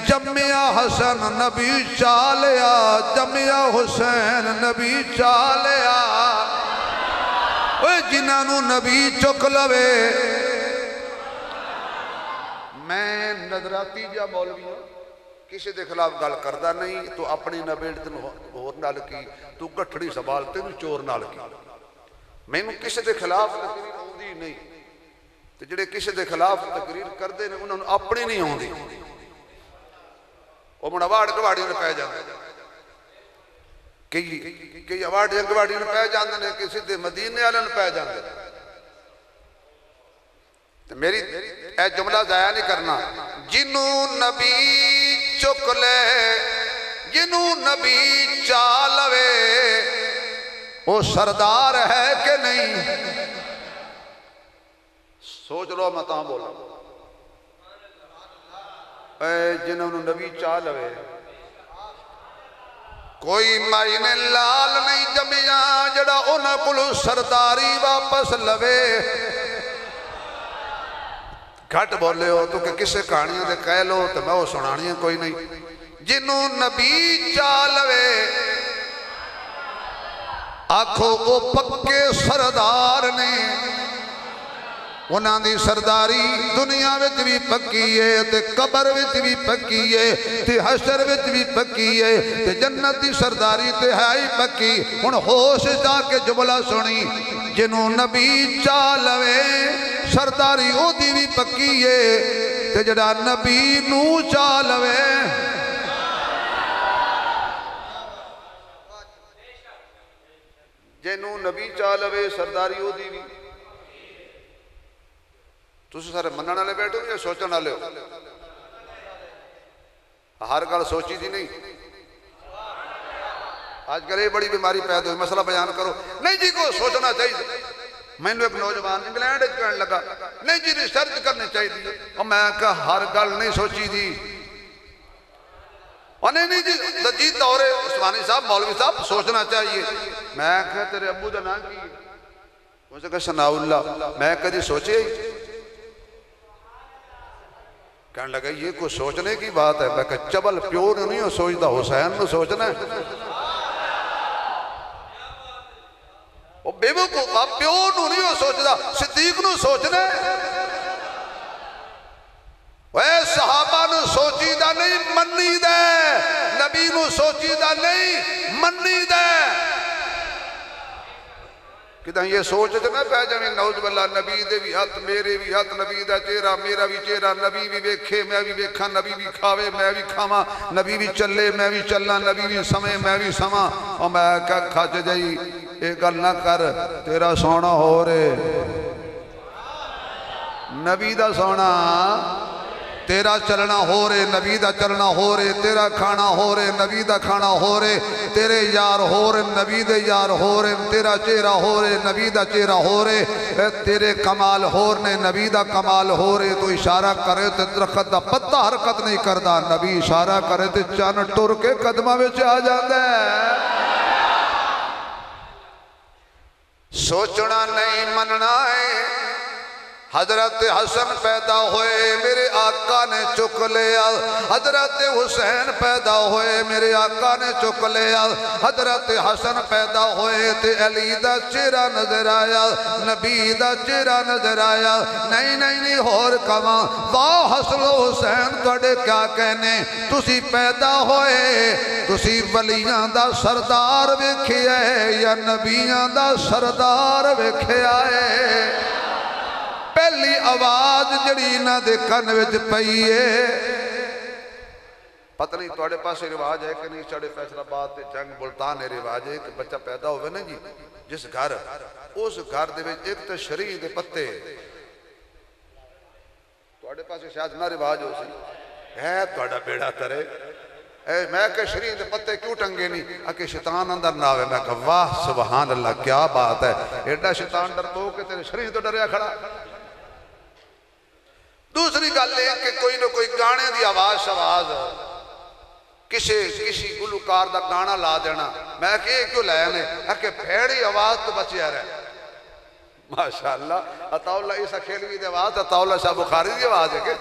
جمعہ حسن نبی چالیا جمعہ حسین نبی چالیا. اوہ جنہوں نبی چک لوے. میں نظراتی جا مولوی ہوں کسی دے خلاف گل کردہ نہیں تو اپنی نبیڑ تن ہور نال کی تو گٹھڑی سبال تن چور نال کی. میں کسی دے خلاف تقریر ہوندی نہیں تو جڑے کسی دے خلاف تقریر کردے نے انہوں نے اپنی نہیں ہوندی. وہ من اوارڈ گواڑیوں نے پہ جاندے کئی اوارڈ گواڑیوں نے پہ جاندے نے کسی دے مدینے والے نے پہ جاندے میری اے جملہ ضائع نہیں کرنا. جنوں نبی چک لے جنوں نبی چالوے وہ سردار ہے کہ نہیں. سوچ لو میں تاں بولا اے جنہوں نبی چالوے کوئی مائی نے لال نہیں جمعیاں جڑا انہاں کلو سرداری واپس لوے. گھٹ بولے ہو تو کہ کسے کہانیاں دے کہہ لو تو میں وہ سنانیاں کوئی نہیں. جنہوں نبی چالوے آکھو وہ پکے سردار نے انہاں دی سرداری دنیا وچ بھی پکی ہے تے قبر وچ بھی پکی ہے تے حشر وچ بھی پکی ہے تے جنت دی سرداری تے ہے ہی پکی. ہن ہوش جا کے جملہ سنی جنوں نبی چالوے سرداری او دی بھی پکی ہے تے جڑا نبی نو چالوے جنوں نبی چالوے سرداری او دی بھی. تُسی سارے منن والے بیٹھو یا سوچن والے ہو؟ ہر گل سوچی دی نہیں. آج کل یہ بڑی بیماری پیدا ہوئی مسئلہ بیان کرو نہیں جی کو سوچنا چاہیے. میں نے ایک نوجوان انگلینڈ کرنے لگا نہیں جی ریسرچ کرنے چاہیے اور میں کہا ہر گل نہیں سوچی دی. اور نہیں جی جی دور عثمانی صاحب مولوی صاحب سوچنا چاہیے. میں کہا تیرے ابو دا نام کی مجھے کہا ثناء اللہ. میں کہا جی سوچے کہنے لگا یہ کوئی سوچنے کی بات ہے. میں کہا چبل پیو نے نہیں سوچتا حسین نے سوچنا ہے. وہ بے وقوف پیو نو نہیں سوچتا صدیق نو سوچنا ہے. اے صحابہ نو سوچی دا نہیں منی دے نبی نو سوچی دا نہیں منی دے. کہ یہ سوچتے نہ پہ جائیں نعوذ باللہ نبی دے بھی ہاتھ میرے بھی ہاتھ نبی دا چہرہ میرا بھی چہرہ نبی بھی ویکھے میں بھی ویکھا نبی بھی کھاوے میں بھی کھاواں نبی بھی چلے میں بھی چلنا نبی بھی سمے میں بھی سماں. اور میں کہا کھاچ جائی ایک گل نہ کر تیرا سونا ہو رہے نبی دا سونا تیرا چلنا ہو رہے نبی دا چلنا ہو رہے تیرا کھانا ہو رہے نبی دا کھانا ہو رہے تیرے یار ہو رہے نبی دے یار ہو رہے تیرا چہرہ ہو رہے نبی دا چہرہ ہو رہے تیرے کمال ہو رہے نبی دا کمال ہو رہے. تو اشارہ کرے تو درخت دا پتہ حرکت نہیں کردا نبی اشارہ کرے تو چن ٹر کے قدمہ میں آ جاتا ہے. سوچنا نہیں مننا ہے. حضرت حسن پیدا ہوئے میرے آقا نے چک لیا. حضرت حسین پیدا ہوئے میرے آقا نے چک لیا. حضرت حسن پیدا ہوئے تے علی دا چہرہ نظر آیا نبی دا چہرہ نظر آیا. نہیں اور کہاں واہ حسن و حسین توڑے کیا کہنے تسی پیدا ہوئے تسی ولیاں دا سردار ویکھیا ہے یا نبیاں دا سردار ویکھیا ہے. پہلی آواز جڑی نہ دے کن وچ پئی ہے. پتہ نہیں توڑے پاس رواج ہے کہ نہیں چڑے فیصلہ بات جنگ ملتان رواج ہے کہ بچہ پیدا ہوئے نا جی جس گھر اس گھر دے وچ ایک تے شریع دے پتے توڑے پاس شاید نہ رواج ہو سی ہے توڑا بیڑا کرے میں کہ شریع دے پتے کیوں ٹنگے نہیں کہ شیطان اندر نہ ہوئے. میں کہ واہ سبحان اللہ کیا بات ہے ایڈا شیطان ڈر تو کہ تیرے شریع تو ڈریا کھڑا. دوسری گل ہے کہ کوئی نہ کوئی گانے دی آواز شواز کسی گلوکار دا گانا لا دینا. میں کہ کیوں لائے نے کہ پھیڑی آواز تو بچیا رہے. ماشاءاللہ عطاءاللہ عیسیٰ کھیلوی دی آواز عطاءاللہ شاہ بخاری دی آواز ہے کہ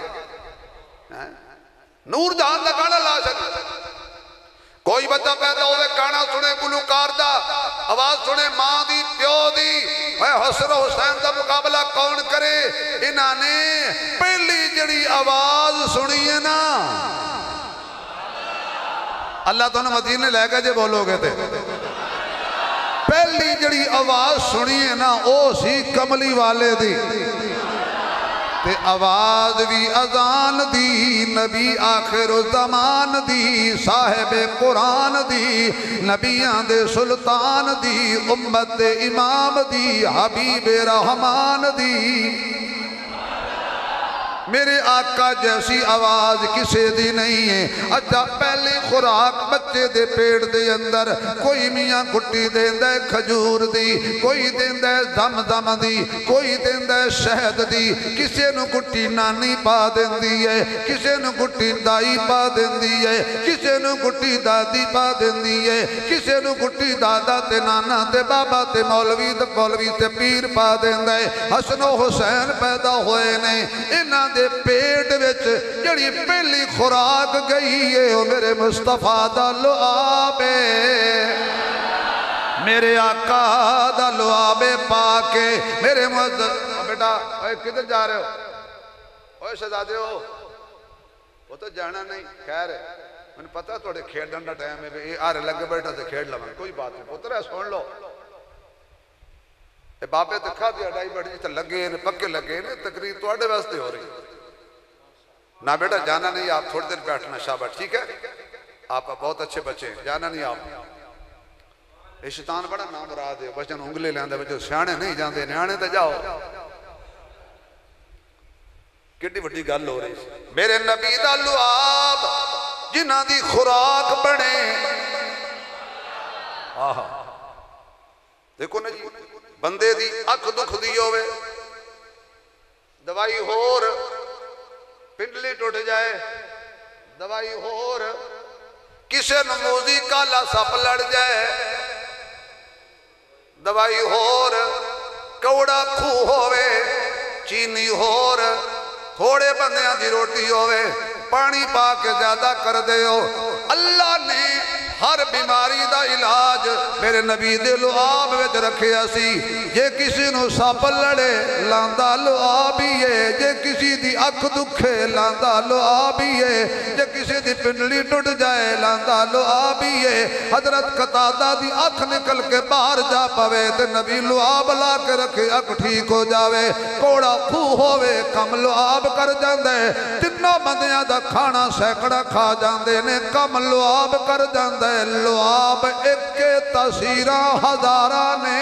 نور جہان دا گانا لا سکتا. کوئی بچہ پیدا ہوئے گانا سنے گلوکار دا آواز سنے ماں دی پیو دی حسن و حسین دا مقابلہ کون کرے. انہاں نے پہلی جڑی آواز سنی ہے نا اللہ تو نے مدینے لے گئے جے بولو گے تھے. پہلی جڑی آواز سنی ہے نا او سی کملی والے دی تے آواز بھی اذان دی نبی آخر الزمان دی صاحب قرآن دی نبیان دے سلطان دی امت امام دی حبیب رحمان دی. میرے آقا جیسی آواز کسے دی نہیں ہے۔ اچھا پہلی خوراک بچے دے پیڑ دے اندر کوئی میاں گھٹی دیندہ ہے کھجور دی، کوئی دیندہ ہے زمزم دی، کوئی دیندہ ہے شہد دی، کسے نو گھٹی نانی پا دیندی ہے، کسے نو گھٹی دائی پا دیندی ہے، کسے نو گھٹی دادی پا دیندی ہے، کسے نو گھٹی دادا تے نانا تے بابا تے مولوی تے پیر پا دیندہ ہے۔ حسن و حسین پیدا ہوئے نے، انہاں دے پیٹ وچ جڑی پہلی خوراک گئی ہے وہ میرے مصطفیٰ دا لعاب ہے، میرے آقا دا لعاب پاکے۔ میرے معزز بیٹا کدھر جا رہے ہو؟ اوہ شہزادے ہو، وہ تو جانا نہیں، خیر ہے میں پتہ توڑے کھیڑن دا ٹائم ہے، آرے لگے بیٹھا سے کھیڑ لگا، کوئی بات نہیں پتر ہے سن لو۔ اے بابے دکھا دیا ڈائی بیٹھ جیتا لگے نے پکے لگے نے تقریر تو آڑے واسطے ہو رہی نہ بیٹا جانا نہیں، آپ تھوڑی دیر بیٹھنا شابہ ٹھیک ہے، آپ بہت اچھے بچے ہیں، جانا نہیں آپ۔ یہ شیطان بڑا نام مراد ہے، بچن انگلے لے آندے بچے سیانے نہیں جاندے، نیانے تے جاؤ، کتنی بڑی گل ہو رہی۔ میرے نبی دا لعاب جنہاں دی خوراک بنے، دیکھو نا جی بندے دی اکھ دکھ دی ہوئے، دوائی ہور پنڈلی ٹوٹ جائے، دوائی ہور کسے نموزی کالا سپ لڑ جائے، دوائی ہور کوڑا کھو ہوئے، چینی ہور تھوڑے بندیاں دی روٹی ہوئے، پانی پا کے زیادہ کر دے ہو۔ اللہ نے ہر بیماری دا علاج میرے نبی دے لعاب وچ رکھیا سی۔ جے کسی نو سپ لڑے لاندا لعاب ہی ہے، جے کسی دی اکھ دکھے لاندا لعاب ہی ہے، جے کسی دی پنڈلی ٹوٹ جائے لاندا لعاب ہی ہے۔ حضرت قتادہ دی اکھ نکل کے باہر جا پوے تے نبی لعاب لا کے رکھے اکھ ٹھیک ہو جاوے، کوڑا کھو ہوئے کم لعاب کر جاندے، تنہ بندیاں دا کھانا سینکڑا کھا جاندے نے کم لعاب کر جاندے۔ لعاب ایک تاثیرہ ہزارہ نے،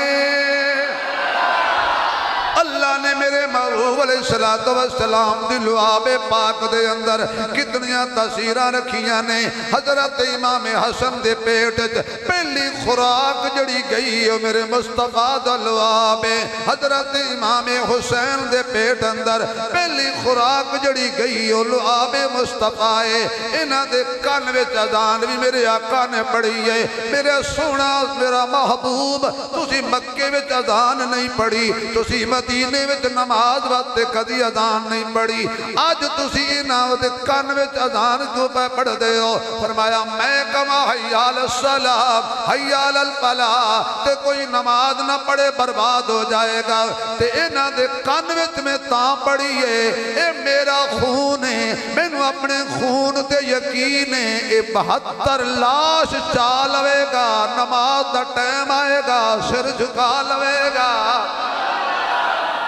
اللہ نے میرے محبوب علیہ السلام دی لعاب پاک دے اندر کتنیاں تاثیرہ رکھیاں نے۔ حضرت امام حسن دے پیٹ پہلی خوراک جڑی گئی ہے میرے مصطفیٰ دا لعاب ہے۔ حضرت امام حسین دے پیٹ اندر پہلی خوراک جڑی گئی ہے لعاب مصطفیٰ ہے۔ انہاں دے کان وچ اذان بھی میرے آقا نے پڑھی ہے۔ میرے سونا میرا محبوب تسی مکے وچ اذان نہیں پڑھی، تسی مدینے وچ نماز واسطے کدی اذان نہیں پڑھی، آج تسی انہاں دے کان وچ اذان کیوں پڑھ دے ہو؟ فرمایا میں کما حی علی الصلاۃ حی علی الفلاح، تے کوئی نماز نہ پڑھے برباد ہو جائے گا، تے انہاں دے کان وچ میں تاں پڑھی ہے اے میرا خون ہے، مینوں اپنے خون تے یقین ہے، اے 72 لاش چا لوے گا، نماز دا ٹائم آئے گا سر جھکا لوے گا۔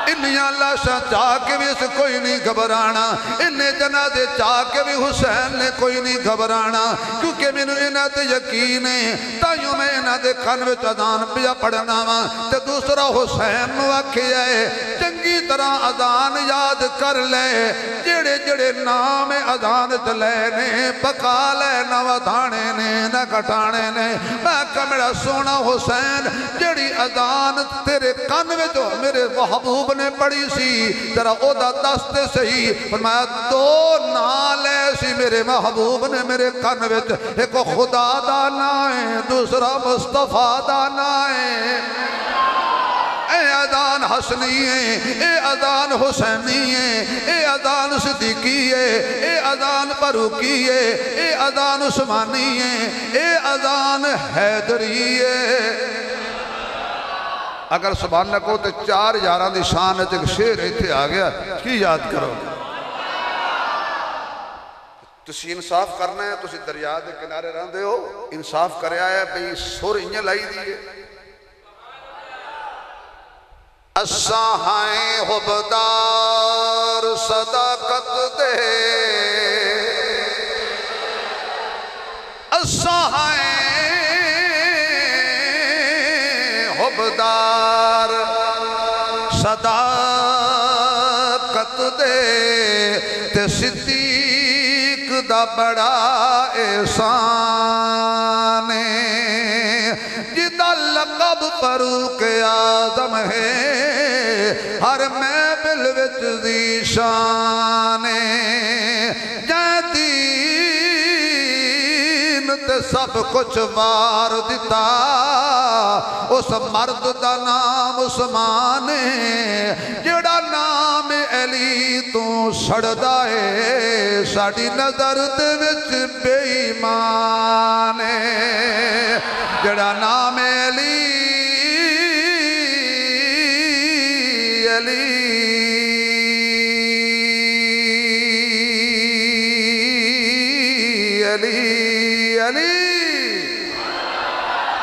انہیاں لاشاں چاہ کے بھی اسے کوئی نہیں گھبرانا، انہیں جنازے چاہ کے بھی حسین نے کوئی نہیں گھبرانا، کیونکہ میں نے انہاں تے یقین ہے تائیوں میں انہاں دے کھان وچ اذان پیا پڑھنا وا تے دوسرا حسین نو آکھیا ہے چنگی طرح اذان یاد کر لے، جڑے جڑے نام اذان تے لے نے پکا لے نہ ودھانے نے نہ گھٹانے نے۔ میں کہا میرا سونا حسین جڑی اذان تیرے کان وچ میرے محبوب نے پڑھی سی ذرا او دا دست صحیح، فرمایا 2 نال ایسی میرے محبوب نے میرے کان وچ، ایک خدا دا نام ہے دوسرا مصطفیٰ دا نام ہے۔ اے اذان حسنی ہے، اے اذان حسینی ہے، اے اذان صدیقی ہے، اے اذان فاروقی ہے، اے اذان عثمانی ہے، اے اذان حیدری ہے۔ اگر سبحان اللہ کو تے 4 یاراں دی شان ہے ایک شیر ایتھے آ گیا کی یاد کرو تسی انصاف کرنا ہے، تسی دریا دے کنارے رہندے ہو، انصاف کریا ہے بھئی سر انہیں لائی دیئے اساں ہائیں حبدار صداقت دے، اساں ہائیں حبدار صداقت دے تے صدیق دا بڑا احسان جدا لقب فاروق اعظم ہے ہر محفل وچ دی شان تے سب کچھ وار دیتا اس مرد دا نام عثمان جڑا نام علی تو سڑدا ہے ساڈی نظر دے وچ بے ایمان جڑا نام علی علی علی علی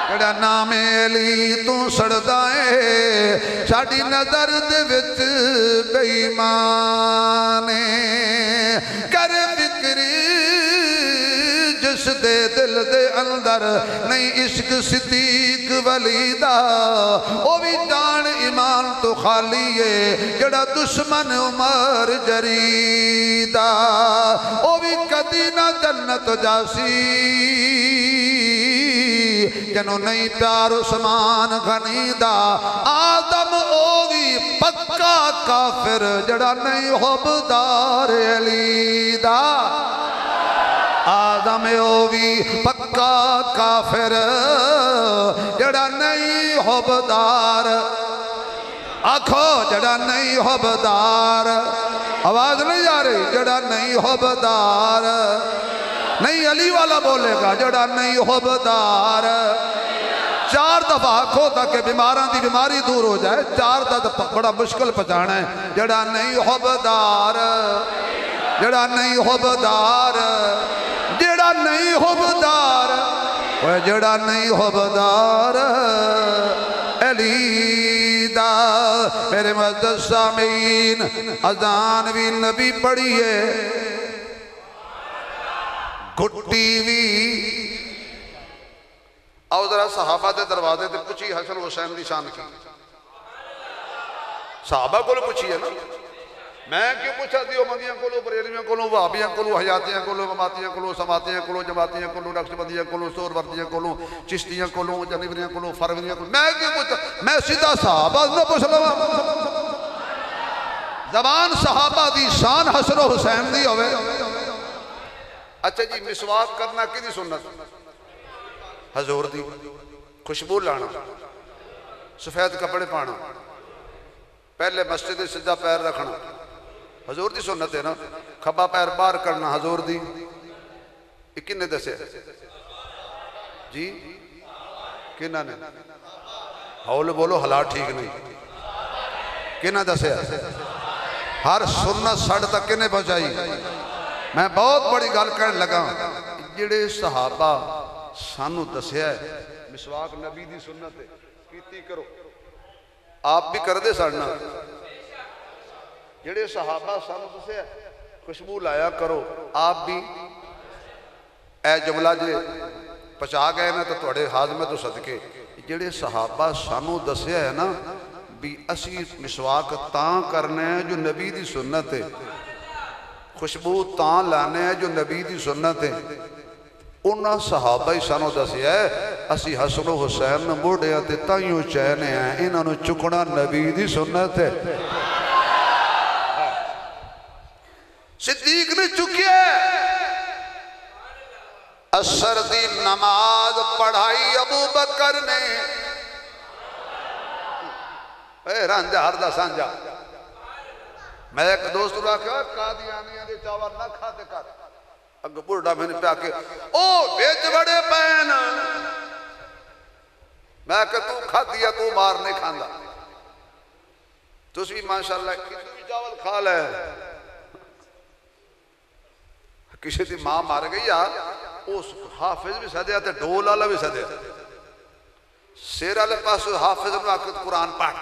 جڑا نام علی تو سڑدا ہے ساڈی نظر دے وچ بے ایمان کر فکری جس دے دل دے اندر نہیں عشق صدیق ولی دا او بھی جان ایمان تو خالی ہے جڑا دشمن عمر جریدہ او بھی کدی نہ جنت جاسی جنہوں نہیں پیار عثمان غنی دا آدم اوگی پکا کافر جڑا نہیں حبدار علی دا آدم اوگی پکا کافر جڑا نہیں حبدار آنکھو جڑا نہیں حبدار آواز نہیں جا رہی جڑا نہیں حبدار نہیں علی والا بولے گا جڑا نہیں حبدار 4 دفعہ آنکھو تاکہ بیماراں دی بیماری دور ہو جائے 4 دفعہ بڑا مشکل پہچانا ہے جڑا نہیں حبدار جڑا نہیں حبدار جڑا نہیں حبدار جڑا نہیں حبدار علی دا میرے مقدس سامعین اذان بھی نبی پڑھی ہے گھٹی بھی آؤ ذرا صحابہ دے دروازے تے پوچھی حسن حسین دی شان کی صحابہ کو پوچھی ہے نا میں کیوں پوچھا دیو مندیاں کولو بریلویاں کولو وہابیاں کولو حیاتیاں کولو مماتیاں کولو سماتیاں کولو جماعتیاں کولو نقشبندیاں کولو سور وردیاں کولو چشتیاں کولو جنیوریاں کولو فروریاں کولو میں کیوں پوچھا میں سیدھا صحابہ نہ پوچھ لوا زبان صحابہ دی شان حسن و حسین دی ہوئے اچھا جی مسواک کرنا کی دی سنت حضور دی خوشبو لانا سفید کپڑے پانا پہلے مسجد سجدہ پیر رکھنا حضور دی سنت ہے نا کھبا پیر بار کرنا حضور دی کن نے دسے جی کنہ نے حول بولو حالات ٹھیک نہیں کنہ دسے ہر سنت سڑ تک کنے پہنچائی میں بہت بڑی گل کرنے لگا جڑے صحابہ سانو دسیا ہے مسواک نبی دی سنت ہے کیتی کرو آپ بھی کر دے سڑنا جڑے صحابہ سانو دسیا خوشبو لایا کرو آپ بھی اے جملہ جے پچا گئے نا تو توڑے ہاضمے تو صدقے جڑے صحابہ سانو دسیا ہے نا بھی اسی مسواک تاں کرنے ہیں جو نبی دی سنت ہے خوشبو تاں لانے ہیں جو نبی دی سنت ہے انہاں صحابہ ہی سانو دسیا ہے اسی حسن و حسین موڑے آتے تائیوں چہنے ہیں انہاں نو چکنا نبی دی سنت ہے صدیق نے چکی ہے اثر دی نماز پڑھائی ابو بکر نے اے رانجا ہردہ سانجا میں ایک دوست رہا کہ قادیانیاں دے چاور نہ کھاتے کر اگر بڑھا میں نے پہ آکے او بیچ بڑے پین میں کہ تو کھا دیا تو مار نہیں کھاندہ تو اس بھی ماشاءاللہ کسی بھی چاول کھا لے کسی دی ماں مار گئی یا اس حافظ بھی سدیا تے ڈھول والا بھی سدیا سیر والے پاس حافظ نے آکے قرآن پڑھ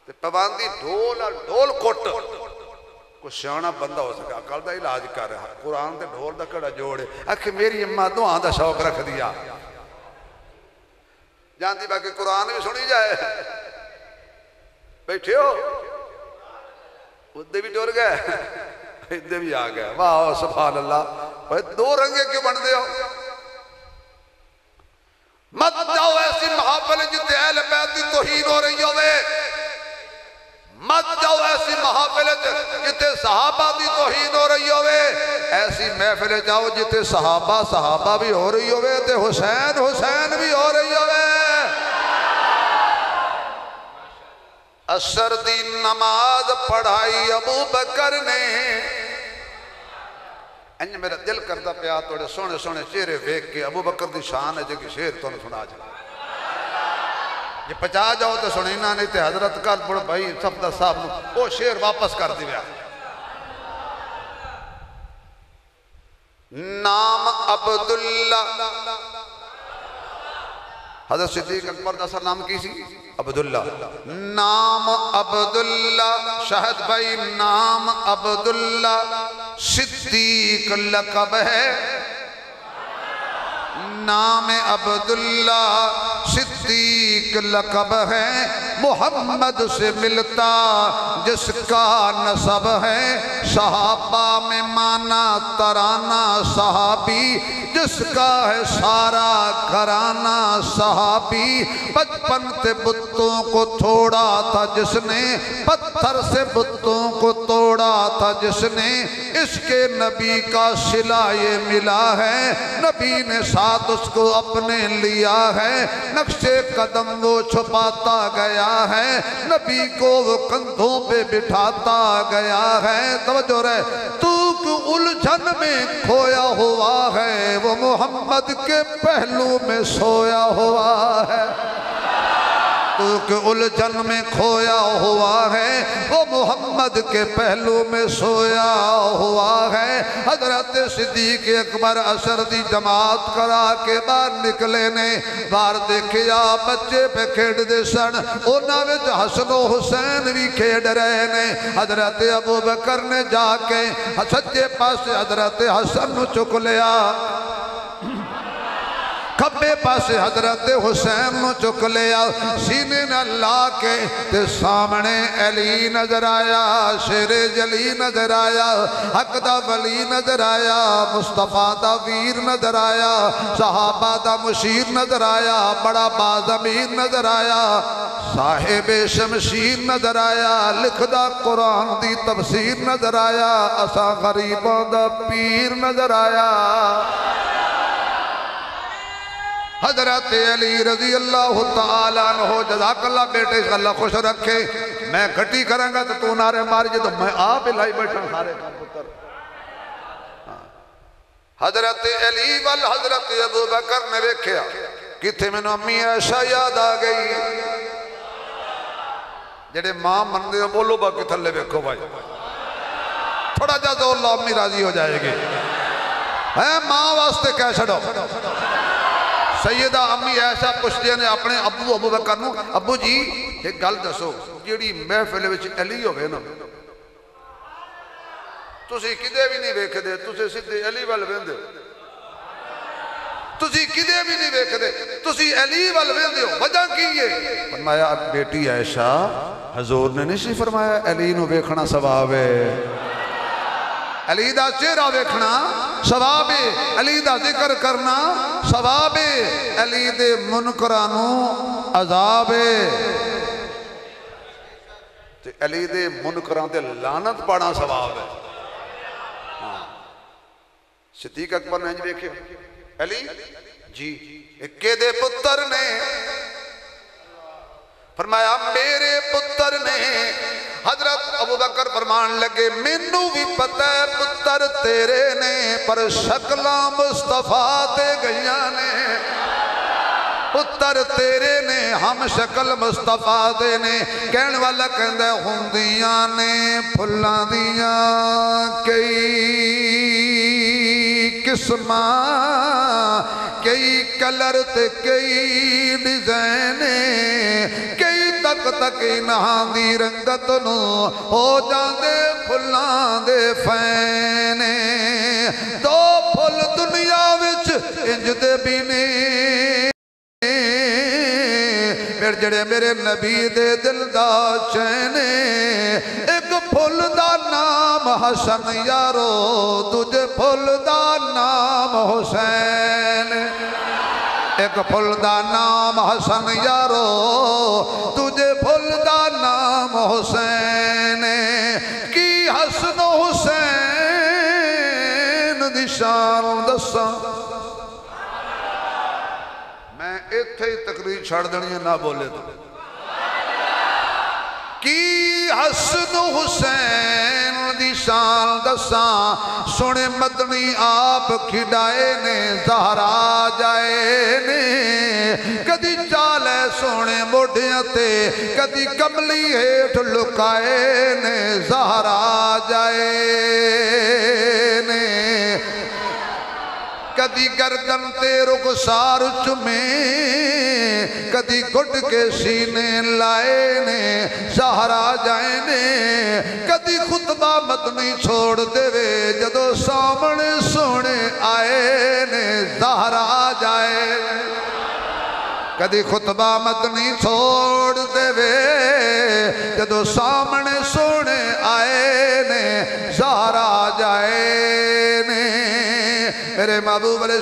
تے پابندی ڈھول کوٹ کوئی سیاںا بندہ ہو سکا عقل دا علاج کر رہا قرآن تے ڈھول دا کڑا جوڑے آکھے میری اماں دعاں دا شوق رکھ دیا جانتی باقی قرآن بھی سنی جائے بیٹھے ہو ادھے بھی ٹر گئے ادھے بھی آ گئے. واہ سبحان اللہ. بھائی دو رنگے کیوں بن دے ہو؟ مت جاؤ ایسی محافل جتے اہل بیت دی توہین ہو رہی ہوئے. مت جاؤ ایسی محافل جتے صحابہ دی توہین ہو رہی ہوئے. ایسی محفل جاؤ جتے صحابہ بھی ہو رہی ہوئے تے حسین بھی ہو رہی ہوئے. عصر دی نماز پڑھائی ابو بکر نے. انج میرا دل کردہ پیا توڑے سونے سونے چہرے ویک کے ابو بکر دی شان ہے جگہ شیر تو سنا جائے. یہ پچا جاؤ تو سنینا نہیں تے حضرت کل بڑھ بھائی صفدہ صاحب نو وہ شیر واپس کر دی بیا. نام عبداللہ حضرت صدیق اکبر دا سر نام کی سی عبداللہ. نام عبداللہ شاہد بھائی نام عبداللہ صدیق لقب ہے. نام عبداللہ صدیق لقب ہے. محمد سے ملتا جس کا نسب ہے. صحابہ میں مانا ترانہ صحابی جس کا ہے سارا گھرانہ صحابی. بچپن سے بتوں کو توڑا تھا جس نے پتھر سے بتوں کو توڑا تھا جس نے. اس کے نبی کا صلہ یہ ملا ہے. نبی نے ساتھ اس کو اپنے لیا ہے. نقش قدم وہ چھپاتا گیا ہے. نبی کو وہ کندھوں پہ بٹھاتا گیا ہے. توجہ رہے تو الجھن میں کھویا ہوا ہے وہ محمد کے پہلو میں سویا ہوا ہے. تو کہ الجھن میں کھویا ہوا ہے وہ محمد کے پہلو میں سویا ہوا ہے. حضرت صدیق اکبر عصر دی جماعت کرا کے باہر نکلے نے. باہر دیکھیا بچے پہ کھیڑ دے سن. انہاں وچ حسن و حسین بھی کھیڑ رہے نے. حضرت ابو بکر نے جا کے سجے پاس حضرت حسن نو چک لیا. کھبے پاسے حضرت حسین نو چک لیا. سینے نہ لا کے تے سامنے علی نظر آیا. شیر جلی نظر آیا. حق دا ولی نظر آیا. مصطفیٰ دا ویر نظر آیا. صحابہ دا مشیر نظر آیا. بڑا بازمیر نظر آیا. صاحب شمشیر نظر آیا. لکھدا قرآن دی تفسیر نظر آیا. اسا غریباں دا پیر نظر آیا. حضرت علی رضی اللہ تعالیٰ عنہ جزاک اللہ بیٹے اس اللہ خوش رکھے. میں گھٹی کریں گا تو نعرے ماری جے تو میں آپ لائی بیٹھا سارے کام پتر. حضرت علی وال حضرت ابو بکر نے ویکھیا کتھے میں نو امی عائشہ یاد آ گئی. جڑے ماں من دے بولو با کی تھلے ویکھو بھائی تھوڑا جا دو اللہ امی راضی ہو جائے گی. ماں واسطے کہہ چھڑو. سیدہ امی ایسا پوچھتے نے اپنے ابو بکر نو ابو جی ایک گل دسو جیڑی محفل وچ علی ہوئے نا تسی کدے بھی نہیں ویکھ دے. تسی سیدھے علی وال ویندے ہو. تسی کدے بھی نہیں ویکھ دے. تسی علی وال ویندے ہو. وجہ کی ہے؟ فرمایا بیٹی عائشہ حضور نے نہیں فرمایا علی نو ویکھنا ثواب ہے. علی دا چہرہ ویکھنا ثواب ہے. علی دا ذکر کرنا ثواب ہے. علی دے منکرانو عذاب ہے. علی دے منکران دے لعنت پانا ثواب ہے. صدیق اکبر نے دیکھے علی جی اکے دے پتر نے فرمایا میرے پتر نے. حضرت ابو بکر فرمان لگے مینو بھی پتہ ہے پتر تیرے نے پر شکلاں مصطفیٰ تے گئیاں نے. پتر تیرے نے ہم شکل مصطفیٰ دے نے. کہن والا کہندہ ہوندیاں نے پھلاں دیاں کئی قسماں کئی کلر تے کئی ڈیزائنے کئی تک نہاں دی رنگت نو ہو جاندے پھلاں دے فینے. دو پھل دنیا وچ انج دے بھی نے. میرے جڑے میرے نبی دے دل دا چین ایک پھول دا نام حسن یارو تجھے پھول دا نام حسین ایک پھول دا نام حسن یارو تجھے پھول دا نام حسین کی حسن و حسین دی شان دساں میں اتھے ہی تقریر چھاڑ دنی ہے نہ بولے تو کی حسن و حسین دی شان دساں سونے مدنی آپ کھڑائے نے زہرا جائے نے کدی چالے سونے موڑیاں تے کدی کملی ہیٹھ لکائے نے زہرا جائے نے کدی گردن تے رخسار چمیں کدی گھٹ کے سینے لائے نے زہرا جائے نے کدی خطبہ مدنی چھوڑ دے وے جدو سامنے سونے آئے نے زہرا جائے کدی خطبہ مدنی چھوڑ دے وے جدو سامنے سونے آئے نے زہرا جائے نے میرے محبوب علیہ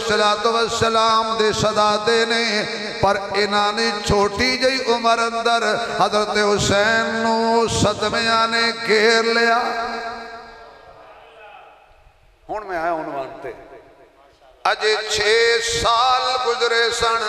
السلام دے صدادے نے پر انہاں نے چھوٹی جئی عمر اندر حضرت حسین نو صدمیاں نے گھیر لیا ہون میں آیا عنوان تے اجے 6 سال گزرے سن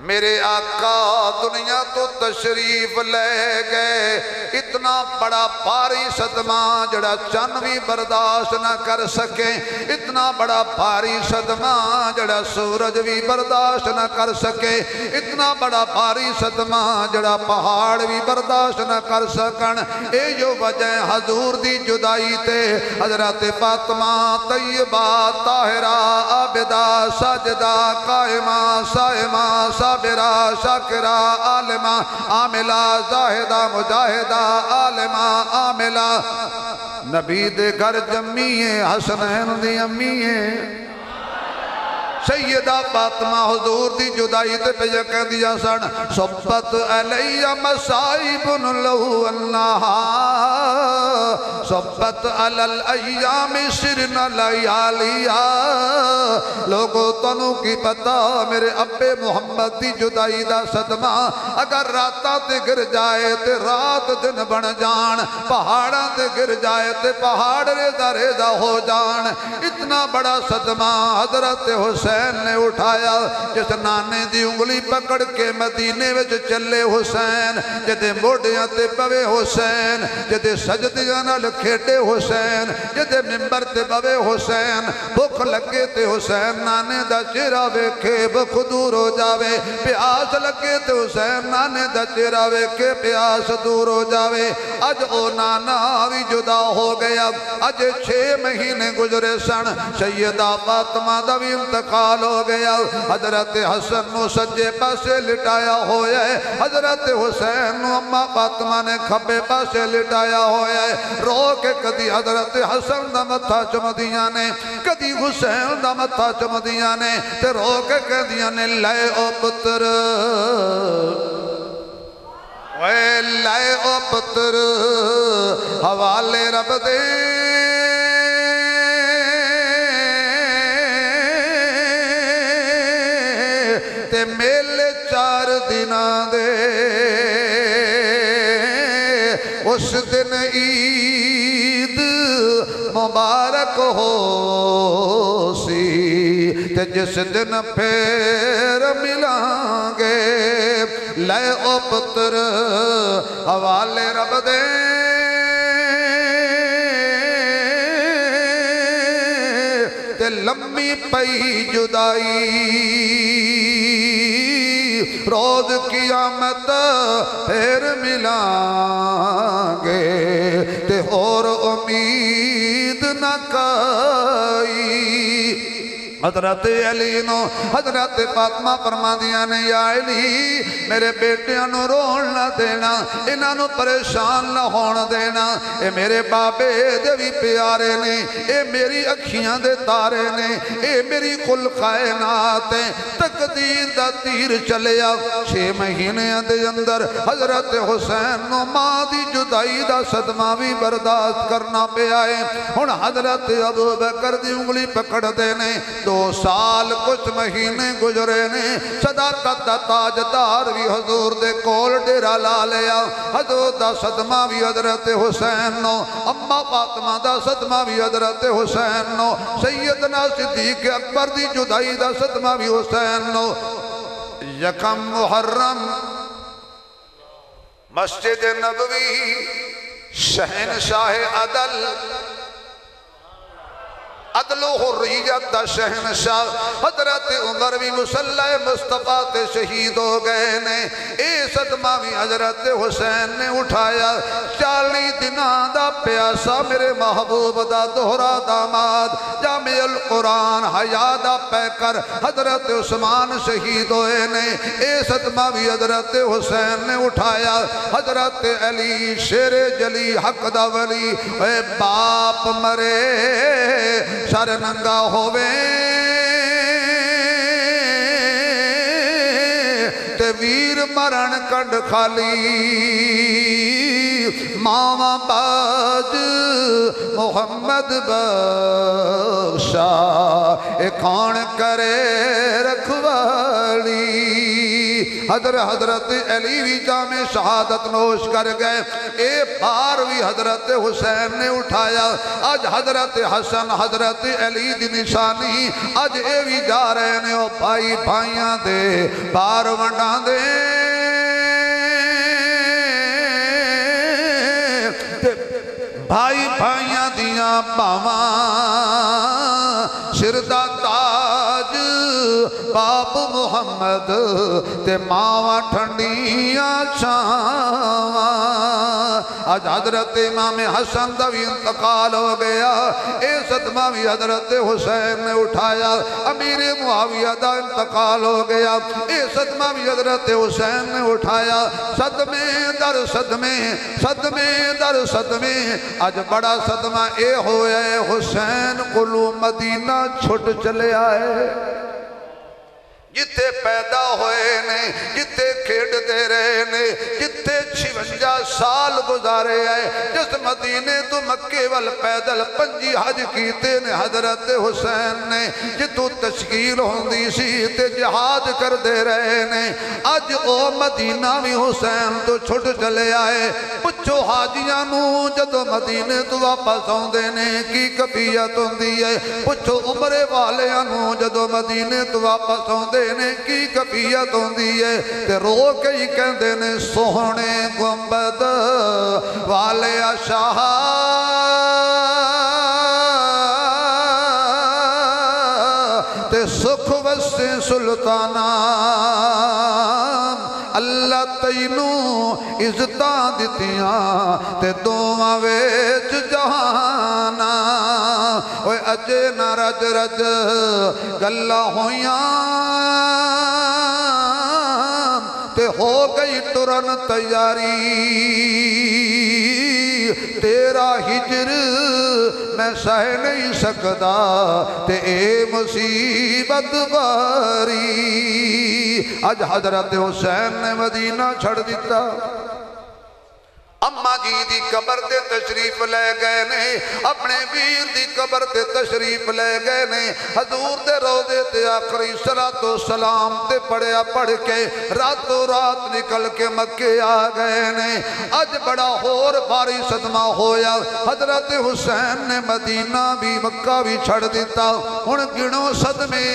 میرے آقا دنیا تو تشریف لے گئے اتنا بڑا بھاری صدمہ جڑا چن بھی برداشت نہ کر سکے اتنا بڑا بھاری صدمہ جڑا سورج بھی برداشت نہ کر سکے اتنا بڑا بھاری صدمہ جڑا پہاڑ بھی برداشت نہ کر سکن اے جو وجہ حضور دی جدائی تے حضرت فاطمہ طیبہ طاہرہ عابدہ ساجدہ قائمہ صائمہ صابرہ شاکرہ عالمہ عاملہ زاہدہ مجاہدہ عالمہ عاملہ نبی دے گھر جمیے حسنین دی امیے سیدہ فاطمہ حضور دی جدائی تے پہ یہ کہہ دیا سن صبت علیہ مصائب لہو انہا صبت علی الایام سرن لیالیا لوگوں تنوں کی پتہ میرے ابے محمد دی جدائی دا صدمہ اگر راتاں تے گر جائے تے رات دن بن جان پہاڑاں تے گر جائے تے پہاڑ ریزہ ریزہ ہو جان اتنا بڑا صدمہ حضرت حسین نے اٹھایا جس نانے دی انگلی پکڑ کے مدینے وچ چلے حسین جدے موڑیاں تے پوے حسین جدے سجدیاں نال کھیٹے حسین جدے ممبر تے پوے حسین بھوک لگے تے حسین نانے دا چہرہ ویکھے بھوک دور ہو جاوے پیاس لگے تے حسین نانے دا چہرہ ویکھے پیاس دور ہو جاوے اج او نانا بھی جدا ہو گیا اج 6 مہینے گزرے سن سیدہ فاطمہ دا بھی انتقال ہو گیا حضرت حسن نو سجے پاسے لٹایا ہویا ہے حضرت حسین نو اممہ فاطمہ نے کھبے پاسے لٹایا ہویا ہے رو کے کدی حضرت حسن دا متھا چمدیاں نے کدی حسین دا متھا چمدیاں نے تے رو کے کہدیاں نے لائے او پتر وے لائے او پتر حوالے رب دے میلے 4 دناں دے اس دن عید مبارک ہو سی تے جس دن پھر ملیں گے لے او پتر حوالے رب دے تے لمبی پئی جدائی روز قیامت پھر ملیں گے تے اور امید نہ کئی حضرت علی نو حضرت فاطمہ فرماندیاں نے یا علی میرے بیٹیاں نو رون نہ دینا انہاں نو پریشان نہ ہون دینا اے میرے بابے دے بھی پیارے نے اے میری اکھیاں دے تارے نے اے میری کل کائنات تقدیر دا تیر چلیا 6 مہینے دے اندر حضرت حسین نو ماں دی جدائی دا صدمہ بھی برداشت کرنا پہ آئے ہن حضرت ابو بکر دی انگلی پکڑ دینے 2 سال کچھ مہینے گزرے نے صداقت دا تاجدار بھی حضور دے کول ڈیرا لا لیا حضور دا صدمہ بھی حضرت حسین نو اما فاطمہ دا صدمہ بھی حضرت حسین نو سیدنا صدیق اکبر دی جدائی دا صدمہ بھی حسین نو یکم محرم مسجد نبوی شہنشاہ عدل و حریت دا شہنشاہ حضرت عمر بھی مصلی مصطفیٰ تے شہید ہو گئے نے اے صدمہ بھی حضرت حسین نے اٹھایا 40 دنوں دا پیاسا میرے محبوب دا دہرا داماد جامع القرآن حیا دا پیکر حضرت عثمان شہید ہوئے نے اے صدمہ بھی حضرت حسین نے اٹھایا حضرت علی شیر جلی حق دا ولی اے باپ مرے سر ننگا ہووے تے ویر مرن کنڈ خالی ماما باج محمد بخشا اے کون کرے رکھوالی حضرت علی بھی جامع شہادت نوش کر گئے اے بار بھی حضرت حسین نے اٹھایا آج حضرت حسن حضرت علی دی نشانی آج اے بھی جا رہے نے او بھائی بھائیاں دے بار ونڈاں دے بھائی بھائیاں دیاں باواں شردہ تاج باپ محمد تے ماواں ٹھنڈیاں چھاواں آج حضرت امام حسن دا بھی انتقال ہو گیا اے صدمہ بھی حضرت حسین نے اٹھایا امیر معاویہ دا انتقال ہو گیا اے صدمہ بھی حضرت حسین نے اٹھایا صدمے در صدمے صدمے در صدمے آج بڑا صدمہ اے ہویا ہے حسین قلو مدینہ چھٹ چلے آئے جتے پیدا ہوئے نے جتے کھیڑ دے رہے نے جتے 56 سال گزارے آئے جس مدینے تو مکے وال پیدل 5 حج کیتے نے حضرت حسین نے جتو تشکیل ہوندی سی تے جہاد کر دے رہے نے آج او مدینہ بھی حسین تو چھٹ چلے آئے پچھو حاجیاں نو جدو مدینے تو واپس ہوندے نے کی کبیت ہوندی ہے پچھو عمرے والے نو جدو مدینے تو واپس ہوندے نے کی کبیت ہوندی ہے تے رو کے ہی کہندے نے سوہنے گنبد والے شاہ تے سکھ وسے سلطانہ اللہ تینوں عزتاں دتیاں تے دعاں وچ جہانا اوے اجے نہ رج رج گلاں ہویاں تے ہو گئی ترن تیاری تیرا ہجر میں سہ نہیں سکتا تے اے مصیبت باری آج حضرت حسین نے مدینہ چھڑ دیتا اماں جی دی قبر تے تشریف لے گئے نے اپنے ویر دی قبر تے تشریف لے گئے نے حضور دے روضے تے آخری صلاۃ و سلام تے پڑھیا پڑھ کے راتوں رات نکل کے مکے آ گئے نے اج بڑا ہور بھاری صدمہ ہویا حضرت حسین نے مدینہ بھی مکہ بھی چھڑ دیتا ہن گنو صدمے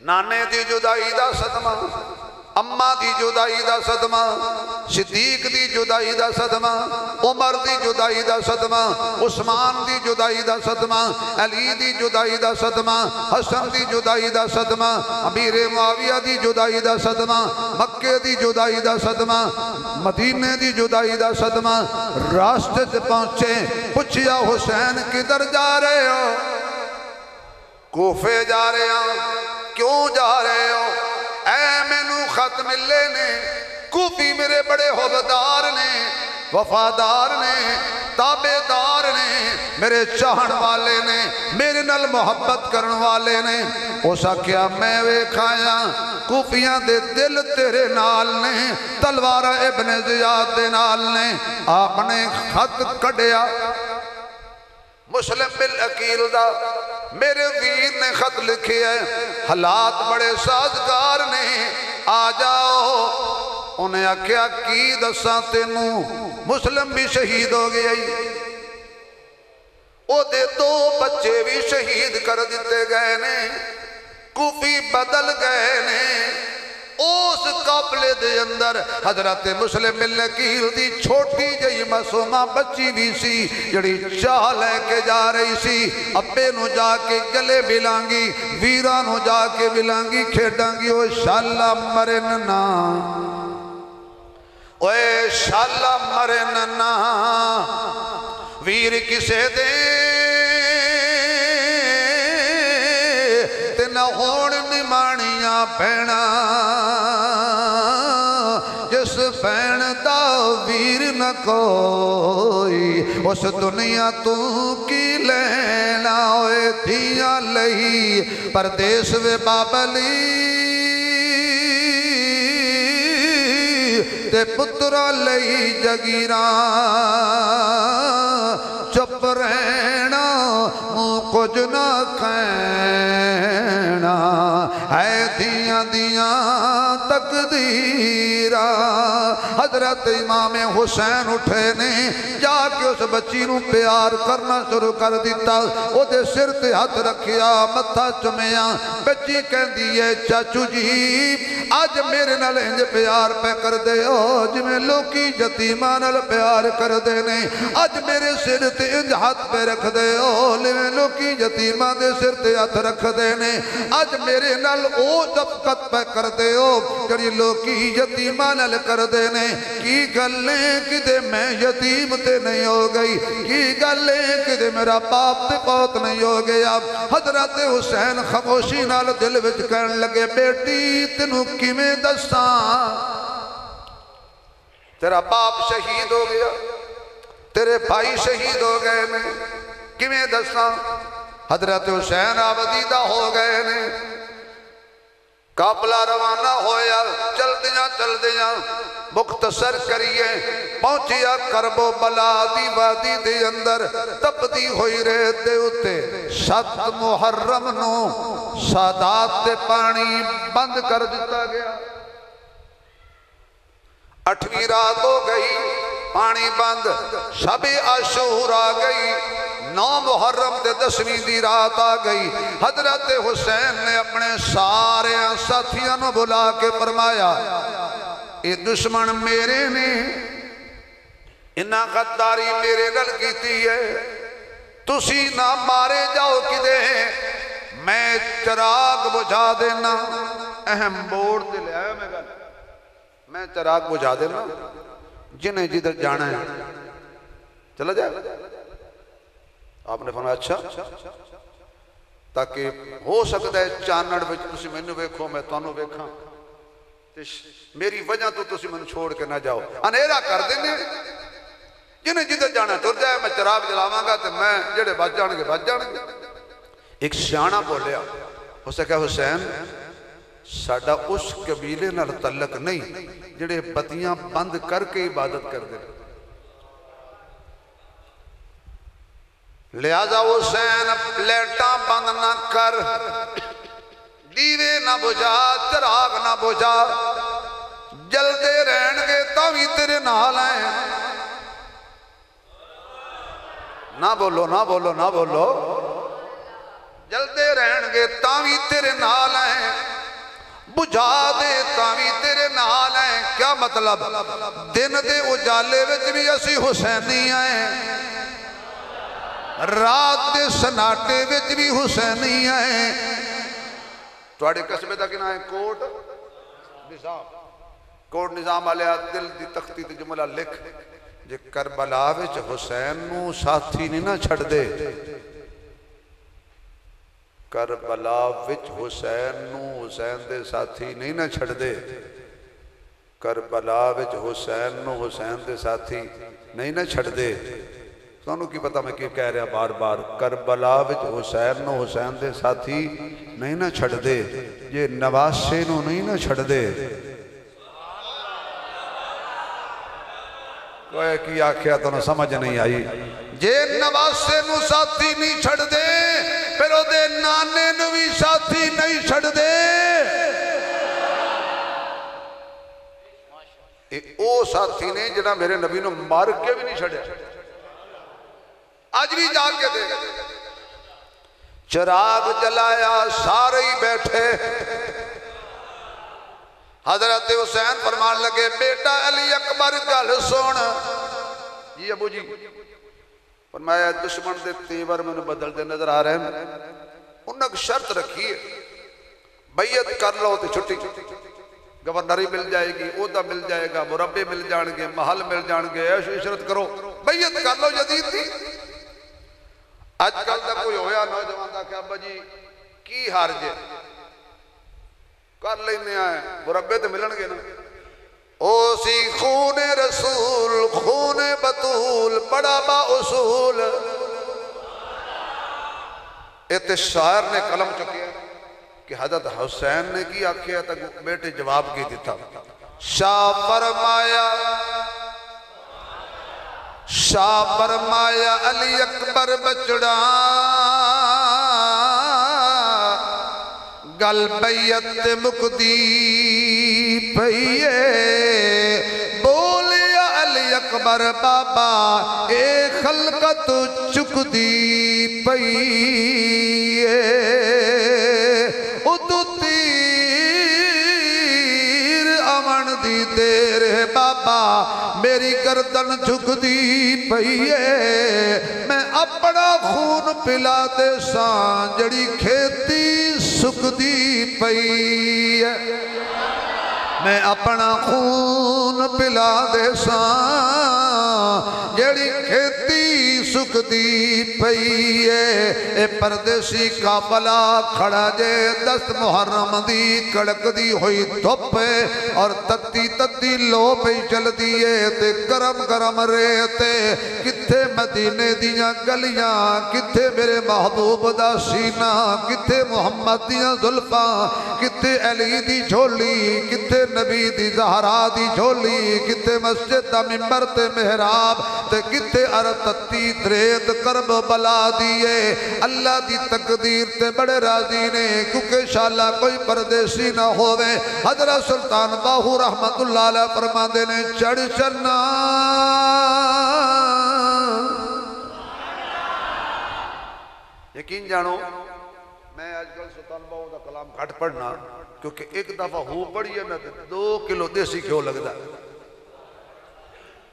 نانے دی جدائی دا صدمہ اماں دی جدائی دا صدمہ صدیق دی جدائی دا صدمہ عمر دی جدائی دا صدمہ عثمان دی جدائی دا صدمہ علی دی جدائی دا صدمہ حسن دی جدائی دا صدمہ امیر معاویہ دی جدائی دا صدمہ مکے دی جدائی دا صدمہ مدینے دی جدائی دا صدمہ راستے سے پہنچے پوچھیا حسین کدھر جا رہے ہو کوفے جا رہے ہاں، کیوں جا رہے ہو؟ اے مینوں خط ملے نے، کوفی میرے بڑے حبدار نے، وفادار نے، تابعدار نے، میرے چاہن والے نے، میرے نال محبت کرن والے نے۔ اس آکھیا میں ویکھایا کوفیاں دے دل تیرے نال نے، تلوار ابن زیاد دے نال نے۔ آپ نے خط کڈیا مسلم بالعقیل دا، میرے ویر نے خط لکھے ہے، حالات بڑے سازگار نے، آ جاؤ۔ انہیں آکھیا کی دساں تینوں، مسلم بھی شہید ہو گیا، او دے دو بچے بھی شہید کر دیتے گئے نے، کوفی بدل گئے نے۔ اس قافلے دے اندر حضرت مسلم بن عقیل دی چھوٹی جئی معصومہ بچی بھی سی، جڑی چاہ لے کے جا رہی سی، ابے نو جا کے گلے ملانگی، ویران نو جا کے ملانگی، کھیڑانگی، او شالا مرن نا، اوے شالا مرن نا، ویر کسے دے تے نہ ہون نمانیاں بہنا، جس بہن دا ویر نہ کوئی، اس دنیا تو کی لینا، اوے دھیاں لئی پردیس وے بابلی، تے پترا لئی جگیران، چپ رہنا کچھ نہ کہنا، ہے دیاں دیاں تقدیران۔ حضرت امام حسین اٹھے نے، جا کے اس بچی نو پیار کرنا شروع کر دیتا، او دے سر تے ہاتھ رکھیا، متھا چمیا، بچی کہن دیئے چاچو جی آج میرے نال انج پیار پہ کر دے ہو جی میں لوکی یتیماں نال پیار کر دے نے، آج میرے سر تے انج ہاتھ پہ رکھ دے ہو میں لوکی یتیماں دے سر تے ہاتھ رکھ دے نے، آج میرے نال او شفقت پہ کر دے ہو جڑی لوکی یتیماں نال کر دے نے۔ کی گلیں کدے میں یتیم تے نہیں ہو گئی، کی گلیں کدے میرا باپ تے پوت نہیں ہو گیا۔ حضرت حسین خاموشی نال دل وچ کہن لگے بیٹی تینوں کیویں دساں، تیرا باپ شہید ہو گیا، تیرے بھائی شہید ہو گئے نے، کیویں دساں؟ حضرت حسین آبدیدہ ہو گئے نے، قافلہ روانہ ہویا، چل دیاں مختصر کریے پہنچیا کرب و بلا دی وادی دے اندر، تپدی ہوئی ریت دے اتے 7 محرم نو سادات تے پانی بند کر دیتا گیا، 8ویں رات ہو گئی پانی بند، شب عاشور آ گئی، 9 محرم دے 10ویں دی رات آ گئی۔ حضرت حسین نے اپنے سارے ساتھیاں نو بلا کے فرمایا اے دشمن میرے نے، انہاں غداری میرے نال کیتی ہے، تسی نہ مارے جاؤ کدے، میں چراغ بجھا دینا، اہم بورڈ دے لے آیا میں گل، میں چراغ بجھا دینا، جنہیں جدھر جانا ہے چلا جائے۔ آپ نے فرمایا اچھا، تاکہ ہو سکتا ہے چانڑ وچ تسی مینوں ویکھو میں تانوں ویکھاں، میری وجہ تو تسی من چھوڑ کے نہ جاؤ، انیرا کر دینے، جنہیں جدھر جانا تر جائے، میں چراغ جلاواں گا تے میں جڑے بچ جان گے بچ جان گے۔ ایک سیاںا بولیا، ہو سکا حسین ساڈا اس قبیلے نال تعلق نہیں جڑے بتیاں بند کر کے عبادت کر دے، لہذا حسین پلیٹاں بند نہ کر، دیوے نہ بجھا، چراغ نہ بجھا، جلدے رہن گے تاوی تیرے نال ہیں، نہ بولو نہ بولو نہ بولو، جلدے رہن گے تاوی تیرے نال ہیں، بجھا دے تاوی تیرے نال ہیں۔ کیا مطلب؟ دن دے اجالے وچ بھی اسی حسینی ہیں، رات دے سناٹے وچ بھی حسینی ہیں۔ تواڈے قصبے دا کنا ہے کوٹ نظام، کوٹ نظام والے دل دی تختی تے جملہ لکھ، جے کربلا وچ حسین نو ساتھی نہیں نہ چھڑ دے کربلا وچ حسین نو حسین دے ساتھی نہیں نہ چھڑ دے کربلا وچ حسین نو حسین دے ساتھی نہیں نہ چھڑ دے سانو کی پتہ میں کیوں کہہ رہا بار بار کربلا وچ حسین نو حسین دے ساتھی نہیں نہ چھڑ دے یہ نواسے نو نہیں نہ چھڑ دے کوئی کی آکھیا تو نہ سمجھ نہیں آئی جے نواسے نو ساتھی نہیں چھڑ دے پھر او دے نانے نو بھی ساتھی نہیں چھڑ دے او ساتھی نے جنہاں میرے نبی نو مار کے بھی نہیں چھڑے آج بھی جا کے دے چراغ جلایا سارے ہی بیٹھے حضرت حسین فرمان لگے بیٹا علی اکبر گل سن جی ابو جی فرمایا دشمن دے تیور میں بدل دے نظر آ رہے ہیں انہوں نے شرط رکھی ہے بیعت کر لو تو چھٹی گورنری مل جائے گی عہدہ مل جائے گا مربے مل جان گے محل مل جان گے عیش و عشرت کرو بیعت کر لو جدید دی آج کل دا کوئی ہویا نوجوان دا کہ ابا جی کی ہار جے کر لینے آئے مربے تے ملن گے نا او سی خون رسول خون بطول بڑا با اصول ایتے شاعر نے قلم چکے کہ حضرت حسین نے کی آکھیا تک بیٹے جواب کی دیتا شاہ فرمایا علی اکبر بچڑا گل بیعت مکدی پئیے بولیا علی اکبر بابا اے خلقت چکدی پئیے ادو تیر امن دی دیر بابا میری گردن جھکدی پئیے میں اپنا خون پلا دے سان جڑی کھیتی سکدی پئی ہے میں اپنا خون پلا دے سان جڑی کھیتی سکدی پئی ہے اے پردیسی کابلا کھڑا جے 10 محرم دی کڑک دی ہوئی دھوپ اور تتی تتی لو پہ چل دیئے تے گرم گرم ریتے کتھے مدینے دیاں گلیاں کتھے میرے محبوب دا سینہ کتھے محمد دیاں ظلفاں کتھے علی دی جھولی کتھے نبی دی زہرا دی جھولی کتھے مسجد دا ممبر تے محراب تے کتھے ارتتی دریت کرب بلا دیئے اللہ دی تقدیر تے بڑے راضی نے کیونکہ شاءاللہ کوئی پردیسی نہ ہوئے حضرت سلطان باہو رحمت اللہ علیہ فرمان دینے چڑھ چلنا یقین جانو میں آج کل سلطان باہو دا کلام گھٹ پڑھنا کیونکہ ایک دفعہ ہو پڑی ہے نا 2 کلو دیسی کیوں لگ دا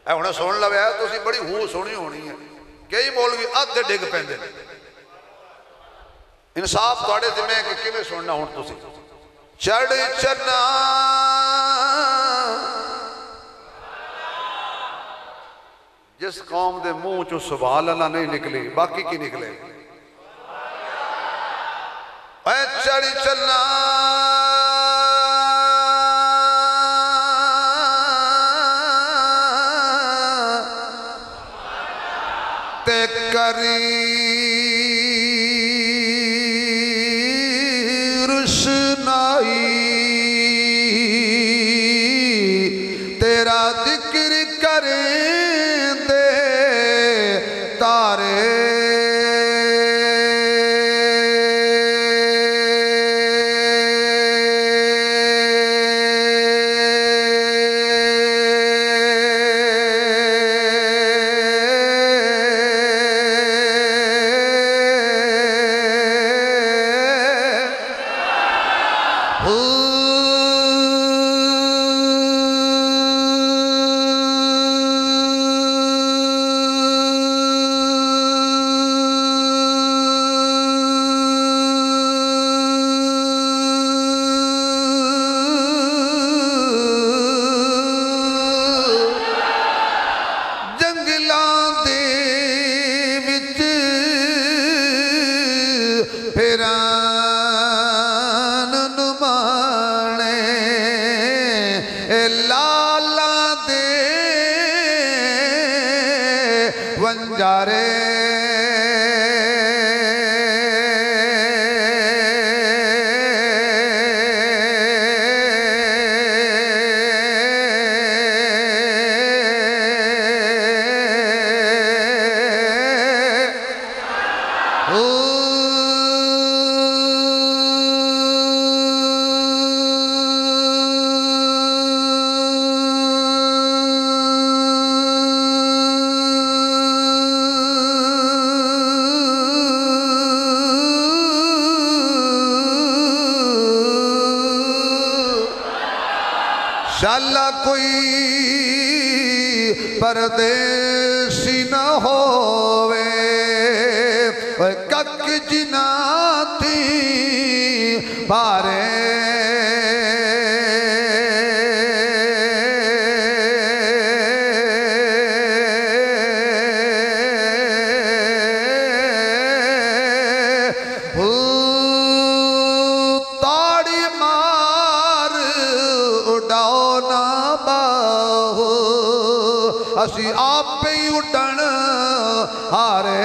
اے ہونا سون لگا ہے تو اسی بڑی ہو سونی ہونی ہے کئی مولوی آدھے ڈگ پہندے انصاف توڑے دمیں کہ کیویں سننا ہون تو سی چڑھ چنا جس قوم دے منہ چو سبحان اللہ نہیں نکلی باقی کی نکلے اے چڑھ چنا تے کری رشنائی تیرا ذکر کریں دے تارے پھراں شالا کوئی پردیسی نہ ہووے کک جناتی بارے تاڑی مار اڈاؤ نہ باہو اسی آپ پہ ہی اڈن ہارے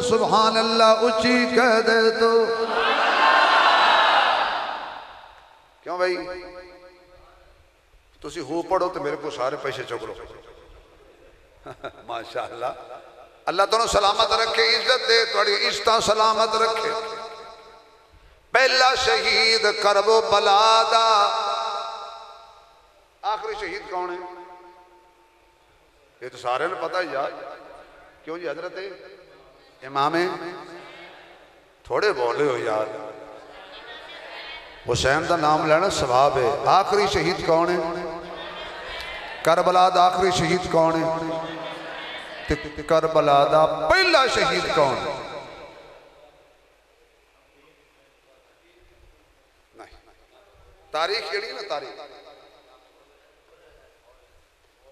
سبحان اللہ اچھی کہہ دے تو کیوں بھائی تسی ہو پڑھو تو میرے کو سارے پیسے چک لو ماشاءاللہ اللہ تنہوں سلامت رکھے عزت دے توڑی عزتہ سلامت رکھے پہلا شہید کرب و بلا دا آخری شہید کون ہے یہ تو سارے نے پتہ ہے یار کیوں جی حضرت امام تھوڑے بولے ہو یار حسین دا نام لینا ثواب ہے آخری شہید کون ہے کربلا دا آخری شہید کون ہے کربلا دا پہلا شہید کون ہے تاریخ یڑی نا تاریخ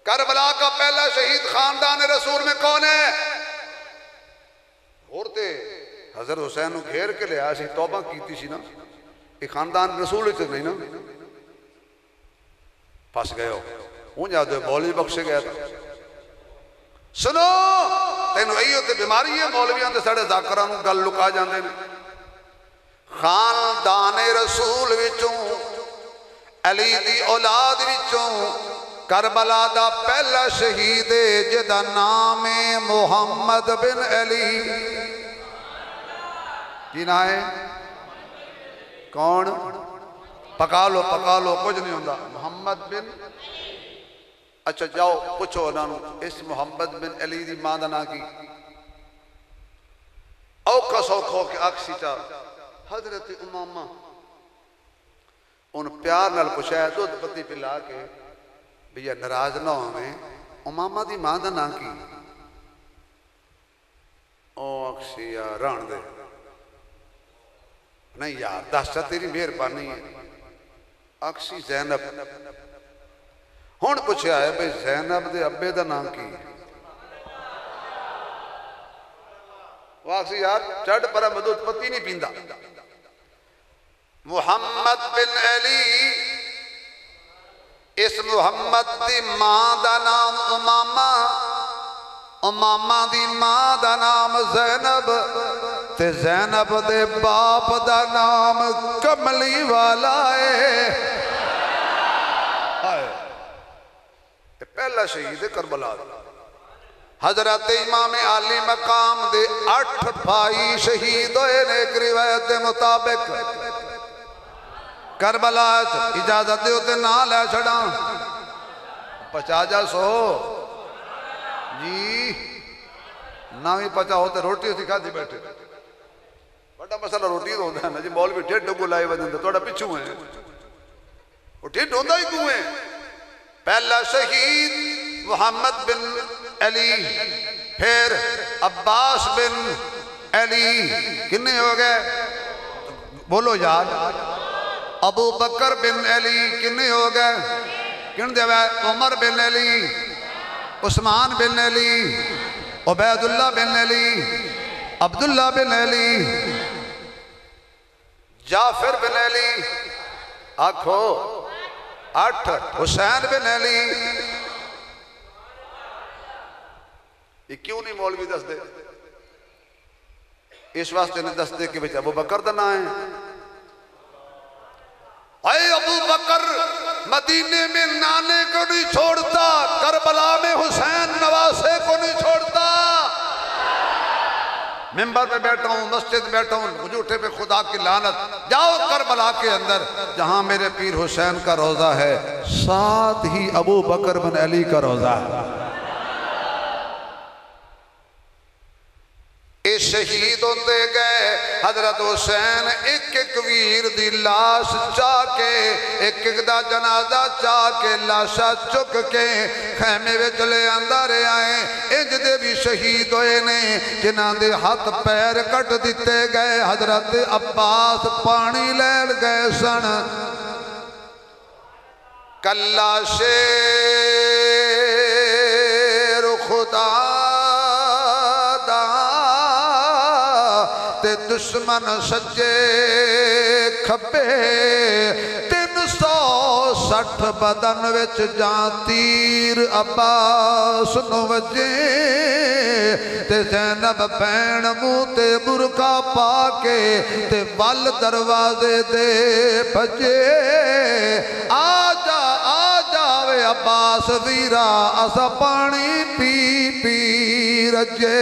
کربلا کا پہلا شہید خاندان رسول میں کون ہے عورتیں حضرت حسین کو گھیر کے لے آیا سی توبہ کیتی سی نا یہ خاندان رسول ہی نہیں نا پھنس گئے ہو ہوں جاتے مولوی بخشے گیا تھا سنو تینو ایو تے بیماری ہے مولویاں تے ساڑھے ذاکران گل لکا جاندے نے خاندان رسول وچوں علی دی اولاد وچوں کربلا دا پہلا شہید جدا نام محمد بن علی کی نام ہے کون پکا لو کچھ نہیں ہوندہ محمد بن اچھا جاؤ پوچھو انہوں اس محمد بن علی دی ماں دا نا کی اوکھا سوکھو کے آکسی چاہ حضرت امامہ ان پیار نال پوچھایا دودھ پتی پلا کے بھیا نراز نہ ہوئے امامہ دی ماں دا نا کی او اکسی یا ران دے نہیں یار داشتہ تیری مہربانی ہے اکسی زینب ہون پوچھا ہے بھئی زینب دے ابے دا نا کی وہ اکسی یار چڑھ پرا مدود پتی نہیں پیندہ محمد بن علی اس محمد دی ماں دا نام امامہ دی ماں دا نام زینب تے زینب دے باپ دا نام کملی والا ہے پہلا شہید کربلا حضرت امام علی مقام دے 8 بھائی شہید ہوئے نے ایک روایت دے مطابق کربلا اجازت دے ہوتے نہ لے چھڑا پچا جا سو جی نہ ہی پچا ہوتے روٹی سکھا دی بیٹھے بڑا مسئلہ روٹی ہوتا ہے نا جی مولوی ٹھیٹ ڈگو لائے وجہ دے توڑا پچھو ہیں وہ ٹھیٹ ہوتا ہی کیوں ہیں پہلا شہید محمد بن علی پھر عباس بن علی کنے ہو گئے بولو یاد ابو بکر بن علی کنے ہو گئے کن دے عمر بن علی عثمان بن علی عبید اللہ بن علی عبداللہ بن علی جعفر بن علی آنکھو 8 حسین بن علی یہ کیوں نہیں مولوی دس دے اس واسطے نے دس دے کہ بچہ ابو بکر دنا ہے اے ابو بکر مدینے میں نانے کو نہیں چھوڑتا کربلا میں حسین نواسے کو نہیں چھوڑتا ممبر پہ بیٹھا ہوں مسجد بیٹھا ہوں وجوٹے پہ خدا کی لعنت جاؤ کربلا کے اندر جہاں میرے پیر حسین کا روضہ ہے ساتھ ہی ابو بکر بن علی کا روضہ ہے شہید ہوتے گئے حضرت حسین ایک ایک ویر دی لاش چاہ کے ایک ایک دا جنازہ چاہ کے لاشا چک کے خیمے وچ لے اندر آئے انج دے بھی شہید ہوئے نے جنہاں دے ہاتھ پیر کٹ دیتے گئے حضرت عباس پانی لین گئے سن کلا شیر خدا دا تے دشمن سجے کھبے 360 بدن وچ جان تیر عباس نو وجے تے زینب بین منہ تے برقع پا کے تے ول دروازے دے بھجے آ جاوے عباس ویرا اسا پانی پی پی رجے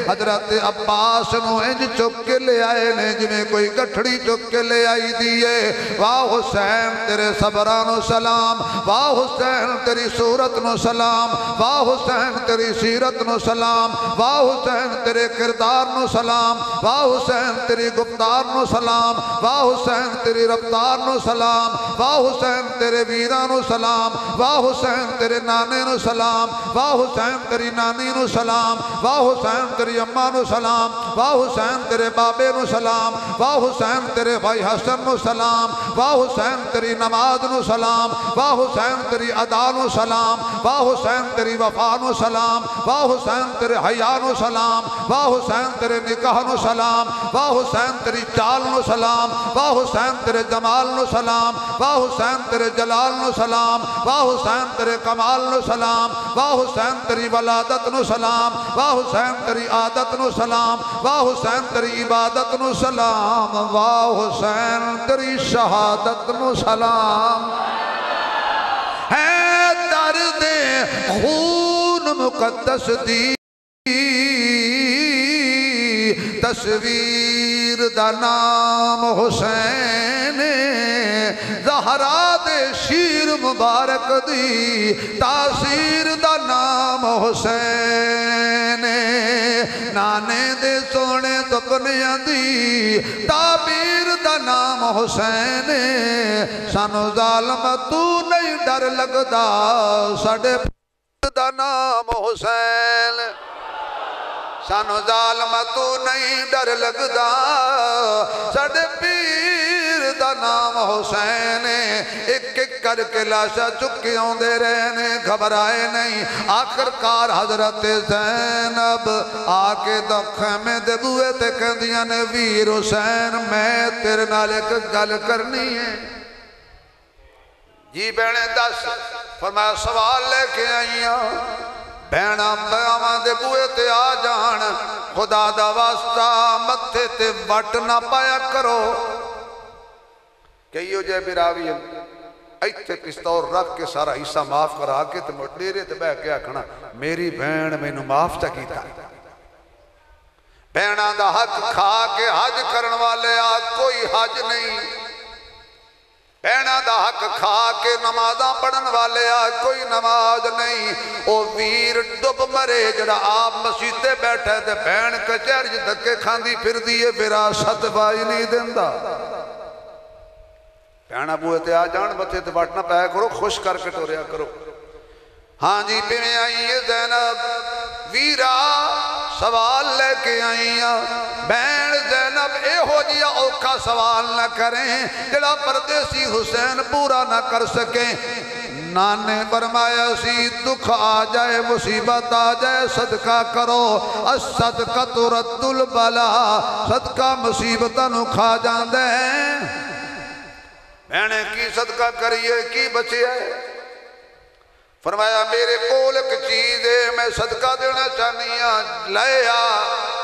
حضرت عباس نو انج چک کے لے آئے نے جویں کوئی گٹھڑی چک کے لے آئی دیئے واہ حسین تیرے صبرانو سلام واہ حسین تیری صورت نو سلام واہ حسین تیری سیرت نو سلام واہ حسین تیرے کردار نو سلام واہ حسین تیری گفتار نو سلام واہ حسین تیری رفتار نو سلام واہ حسین تیرے ویران نو سلام واہ حسین تیرے نانے نو سلام واہ حسین تیری نانی نو سلام واہ حسین تیری اماں نو سلام واہ حسین تیرے بابے نو سلام واہ حسین تیرے بھائی حسن نو سلام واہ حسین تیری نماز نو سلام واہ حسین تیری ادا نو سلام واہ حسین تیری وفا نو سلام واہ حسین تیرے حیا نو سلام واہ حسین تیرے نکاح نو سلام واہ حسین تیری چال نو سلام واہ حسین تیرے جمال نو سلام واہ حسین تیرے جلال نو سلام واہ حسین تیرے کمال نو سلام واہ حسین تیری ولادت نو سلام واہ حسین تیری عادت نو سلام واہ حسین تیری عبادت نو سلام واہ حسین تیری شہادت نو سلام ہے درد خون مقدس دی تصویر دا نام حسین زہرا دے شیر مبارک دی تاثیر دا نام حسین نانے دے سونے تکنیاں دی تعبیر دا نام حسین سانو ظالم تو نہیں ڈر لگدا ساڑے دا نام حسین سانو ظالم تو نہیں ڈر لگدا ساڑے پیر دا نام حسین ایک ایک کر کے لاشا چکے ہوندے رہنے گھبرائے نہیں آخر کار حضرت زینب آکے خیمے دے بوئے تے کہندیاں نے ویر حسین میں تیرے نال ایک گل کرنی ہے جی بہنے دس فرمایا سوال لے کے آئیاں بہنا بیاواں دے بوئے تے آ جان خدا دا واسطہ متھے تے وٹ نہ پایا کرو کہیو جے براوی ایتھے پستور رکھ کے سارا حصہ معاف کرا کے تے ڈیرے تے بہ کے آکھنا میری بہن مینوں معاف چا کیتا بہنا دا حق کھا کے حج کرن والے آ کوئی حج نہیں بہنا دا حق کھا کے نمازاں پڑھن والے آ کوئی نماز نہیں او ویر ڈب مرے جڑا آپ مسجد تے بیٹھے تے بہن کچہری دھکے کھاندی پھر دیئے وراثت بائی نہیں دیندا بہنا بوئے تے آ جان بچے تے بٹنا پایا کرو خوش کر کے ٹوریا کرو ہاں جی پیمیں آئیے زینب ویرا سوال لے کے آئیاں بین زینب اے ہو جیا اوکھا سوال نہ کریں جڑا پردیسی حسین پورا نہ کر سکیں نانے فرمایا سی دکھ آ جائے مصیبت آ جائے صدقہ کرو الصدقہ رد البلا صدقہ مصیبتاں نو کھا جان دے بہنے کی صدقہ کریے کی بچے ہے فرمایا میرے کول ایک چیز ہے میں صدقہ دینا چاہنی ہوں لے آ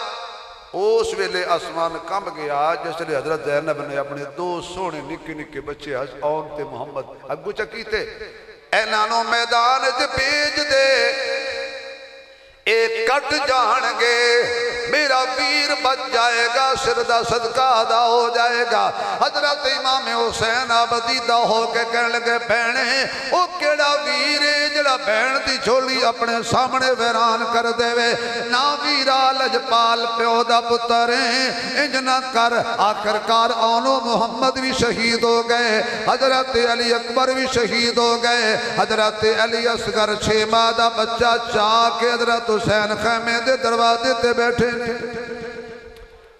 اس ویلے آسمان کم گیا جس لئے حضرت زینب نے اپنے دو سونے نکے نکے بچے آن تے محمد اگو چکی تے اے نانو میدان تے بیج دے ایک کٹ جان گے میرا ویر بچ جائے گا، سر دا صدقہ ادا ہو جائے گا۔ حضرت امام حسین آبدیدہ ہو کے کہنے لگے بہنے او کیڑا ویر ہے جڑا بہن دی جھولی اپنے سامنے ویران کر دے وے، نا ویرا لجپال پیو دا پتر ہے، انج نہ کر۔ آخر کار آنو محمد بھی شہید ہو گئے، حضرت علی اکبر بھی شہید ہو گئے، حضرت علی اصغر 6 ماہ دا بچہ چاہ کے حضرت حسین خیمے دے دروازے تے بیٹھے نے۔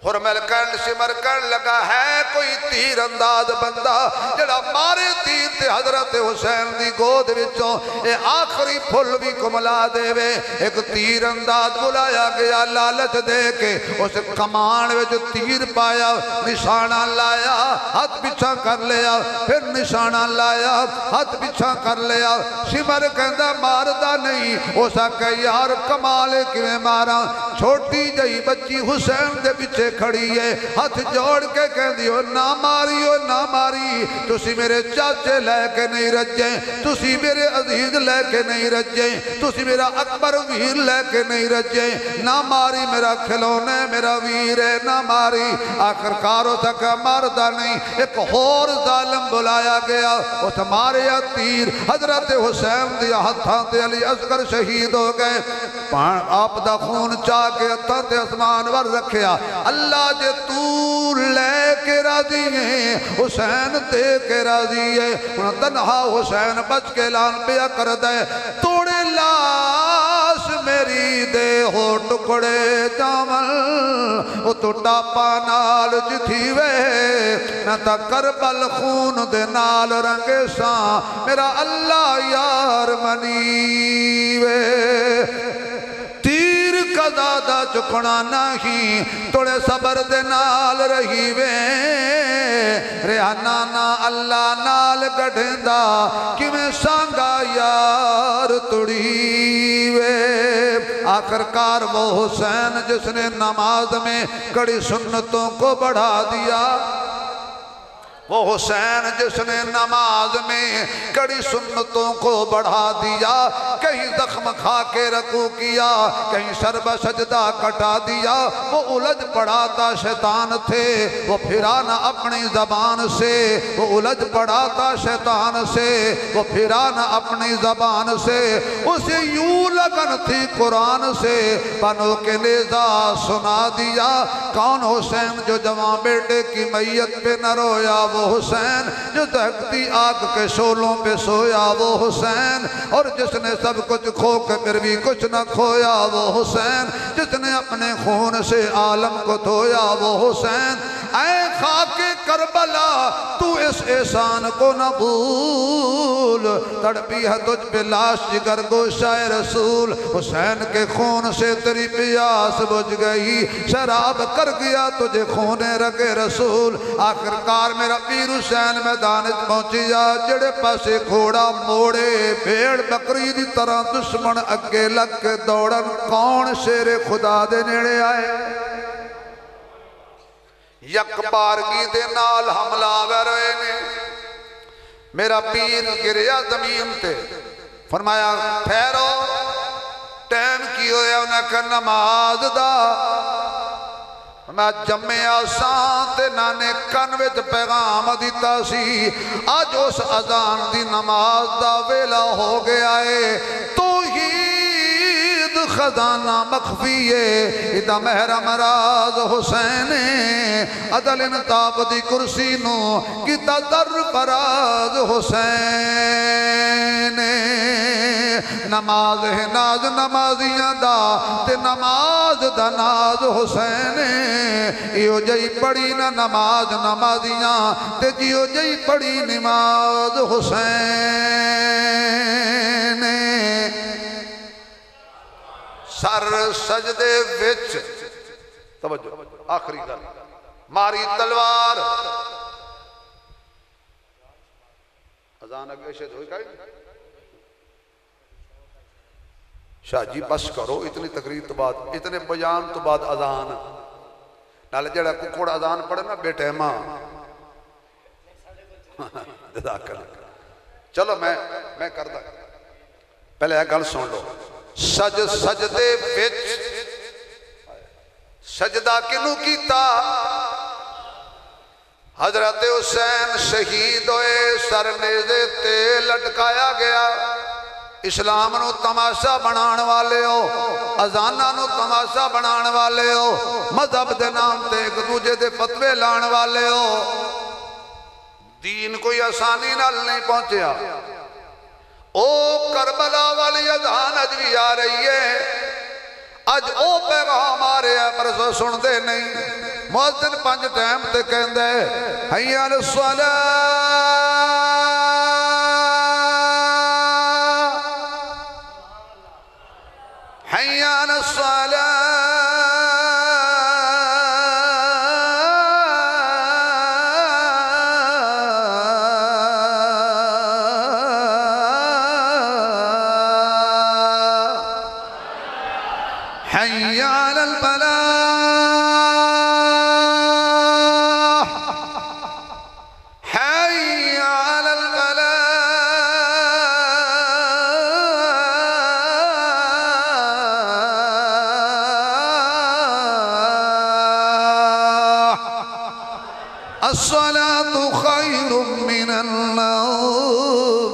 حرمل کرن شمر کرن لگا ہے کوئی تیر انداز بندہ جڑا مارے تیر تے حضرت حسین دی گود وچوں اے آخری پھل بھی کملا دے وے۔ ایک تیر انداز بلایا گیا لالچ دے کے، اس کمان وچ تیر پایا، نشانہ لایا، ہاتھ پیچھا کر لیا، پھر نشانہ لایا، ہاتھ پیچھا کر لیا۔ شمر کہندہ ماردہ نہیں، اسا کہ یار کمال کیویں مارا، چھوٹی جئی بچی حسین دے پیچھے کھڑی ہے، ہاتھ جوڑ کے کہہ دیو نہ ماری نہ ماری، تسی میرے چاچے لے کے نہیں رجیں، تسی میرے عزیز لے کے نہیں رجیں، تسی میرا اکبر ویر لے کے نہیں رجیں، نہ ماری میرا کھلونے میرا ویر ہے نہ ماری۔ آخر کارو تک ماردہ نہیں، ایک اور ظالم بلایا گیا، اس ماریا تیر، حضرت حسین دیا ہتھاں تے علی اصغر شہید ہو گئے۔ آپ دا خون چاہ کے ہتھاں تے اسمان ور رکھیا، اللہ جے تو لے کے راضی ہے، حسین دے کے راضی ہے، تنہا حسین بچ کے لان پیا کر دے، توڑے لاش میری دے ہو ٹکڑے جامل، او تو ٹاپا نال جتھی وے، نہ تا کربل خون دے نال رنگے ساں، میرا اللہ یار منی وے۔ قضا چکنا نہیں توڑے صبر دے نال رہی وے، ریحانہ نا اللہ نال گڑھندا کیویں سانگا یار تڑی وے۔ آخر کار وہ حسین جس نے نماز میں کڑی سنتوں کو بڑھا دیا، وہ حسین جس نے نماز میں کڑی سنتوں کو بڑھا دیا، کہیں زخم کھا کے رکوع کیا، کہیں شرب سجدہ کٹا دیا، وہ الجھ پڑا تھا شیطان تھے، وہ پھرا نہ اپنی زبان سے، وہ الجھ پڑا تھا شیطان سے، وہ پھرا نہ اپنی زبان سے، اسے یوں لگن تھی قرآن سے، بنو کے نیزہ سنا دیا۔ کون حسین جو جوان بیٹے کی میت پہ نہ رویا، وہ حسین جو دہکتی آگ کے شولوں پہ سویا، وہ حسین اور جس نے سب کچھ کھو کے پھر بھی کچھ نہ کھویا، وہ حسین جس نے اپنے خون سے عالم کو دھویا، وہ حسین۔ اے خاک کربلا تو اس احسان کو نہ بھول، تڑپی ہے تجھ پہ لاش جگر گوشہ رسول، حسین کے خون سے تیری پیاس بجھ گئی، شراب کر گیا تجھے خون رگ رسول۔ آخر کار میرا پیر حسین میدان پہنچیا، جڑے پاسے گھوڑا موڑے، بھیڑ بکری دی طرح دشمن اگے لگ کے دوڑن، کون شیر خدا دے نیڑے آئے؟ یک بارگی دے نال حملہ ویرے نے، میرا پیر گریا زمین تے، فرمایا ٹھہرو، ٹائم کی ہویا انہیں کہ نماز دا، میں جمعے آسان تے نانے کنویت پیغام دیتا سی، آج اس اذان دی نماز دا ویلا ہو گیا ہے، توحید خزانہ مخفی ہے، ادھا محرم راز حسین عدل انتاب دی کرسی نو کتا در پراز حسین نماز ہے ناز نمازیاں دا تے نماز دا ناز حسین ایو جئی پڑی نہ نماز نمازیاں تے جیو جئی پڑی نماز حسین سر سجدے وچ توجہ آخری گل ماری تلوار اذان اگے شد ہوئی کائی شاہ جی بس کرو اتنی تقریر تو بعد اتنے بیان تو بعد اذان نالے جڑا ککڑ اذان پڑھے نا بیٹے ماں جزاک اللہ چلو میں کر دا پہلے ایک گل سن لو سج سجدے وچ سجدہ کنو کیتا حضرت حسین شہید ہوئے سر نیزے تے لٹکایا گیا اسلام نو تماشا بنان والے ہو اذانہ نو تماشا بنان والے ہو مذہب دے نام تے ایک دوجہ دے فتوے لان والے ہو دین کوئی آسانی نال نہیں پہنچیا او کربلا والی اذان اج بھی آ رہی ہے اج او پیغام آ رہے ہیں پر سن دے نہیں مؤذن 5 ٹائم تے کہندے حی علی الصلاۃ حی علی الصلاۃ حی علی الفلاح حی علی الفلاح الصلاة خير من النوم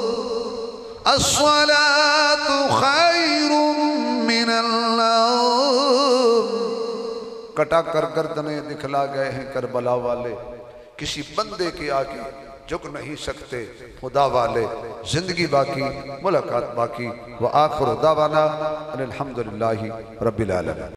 الصلاة خير من النوم کٹا کر گردنیں دکھلا گئے ہیں کربلا والے کسی بندے کے آگے جھک نہیں سکتے خدا والے زندگی باقی ملاقات باقی وآخر دعوانا الحمدللہ رب العالمین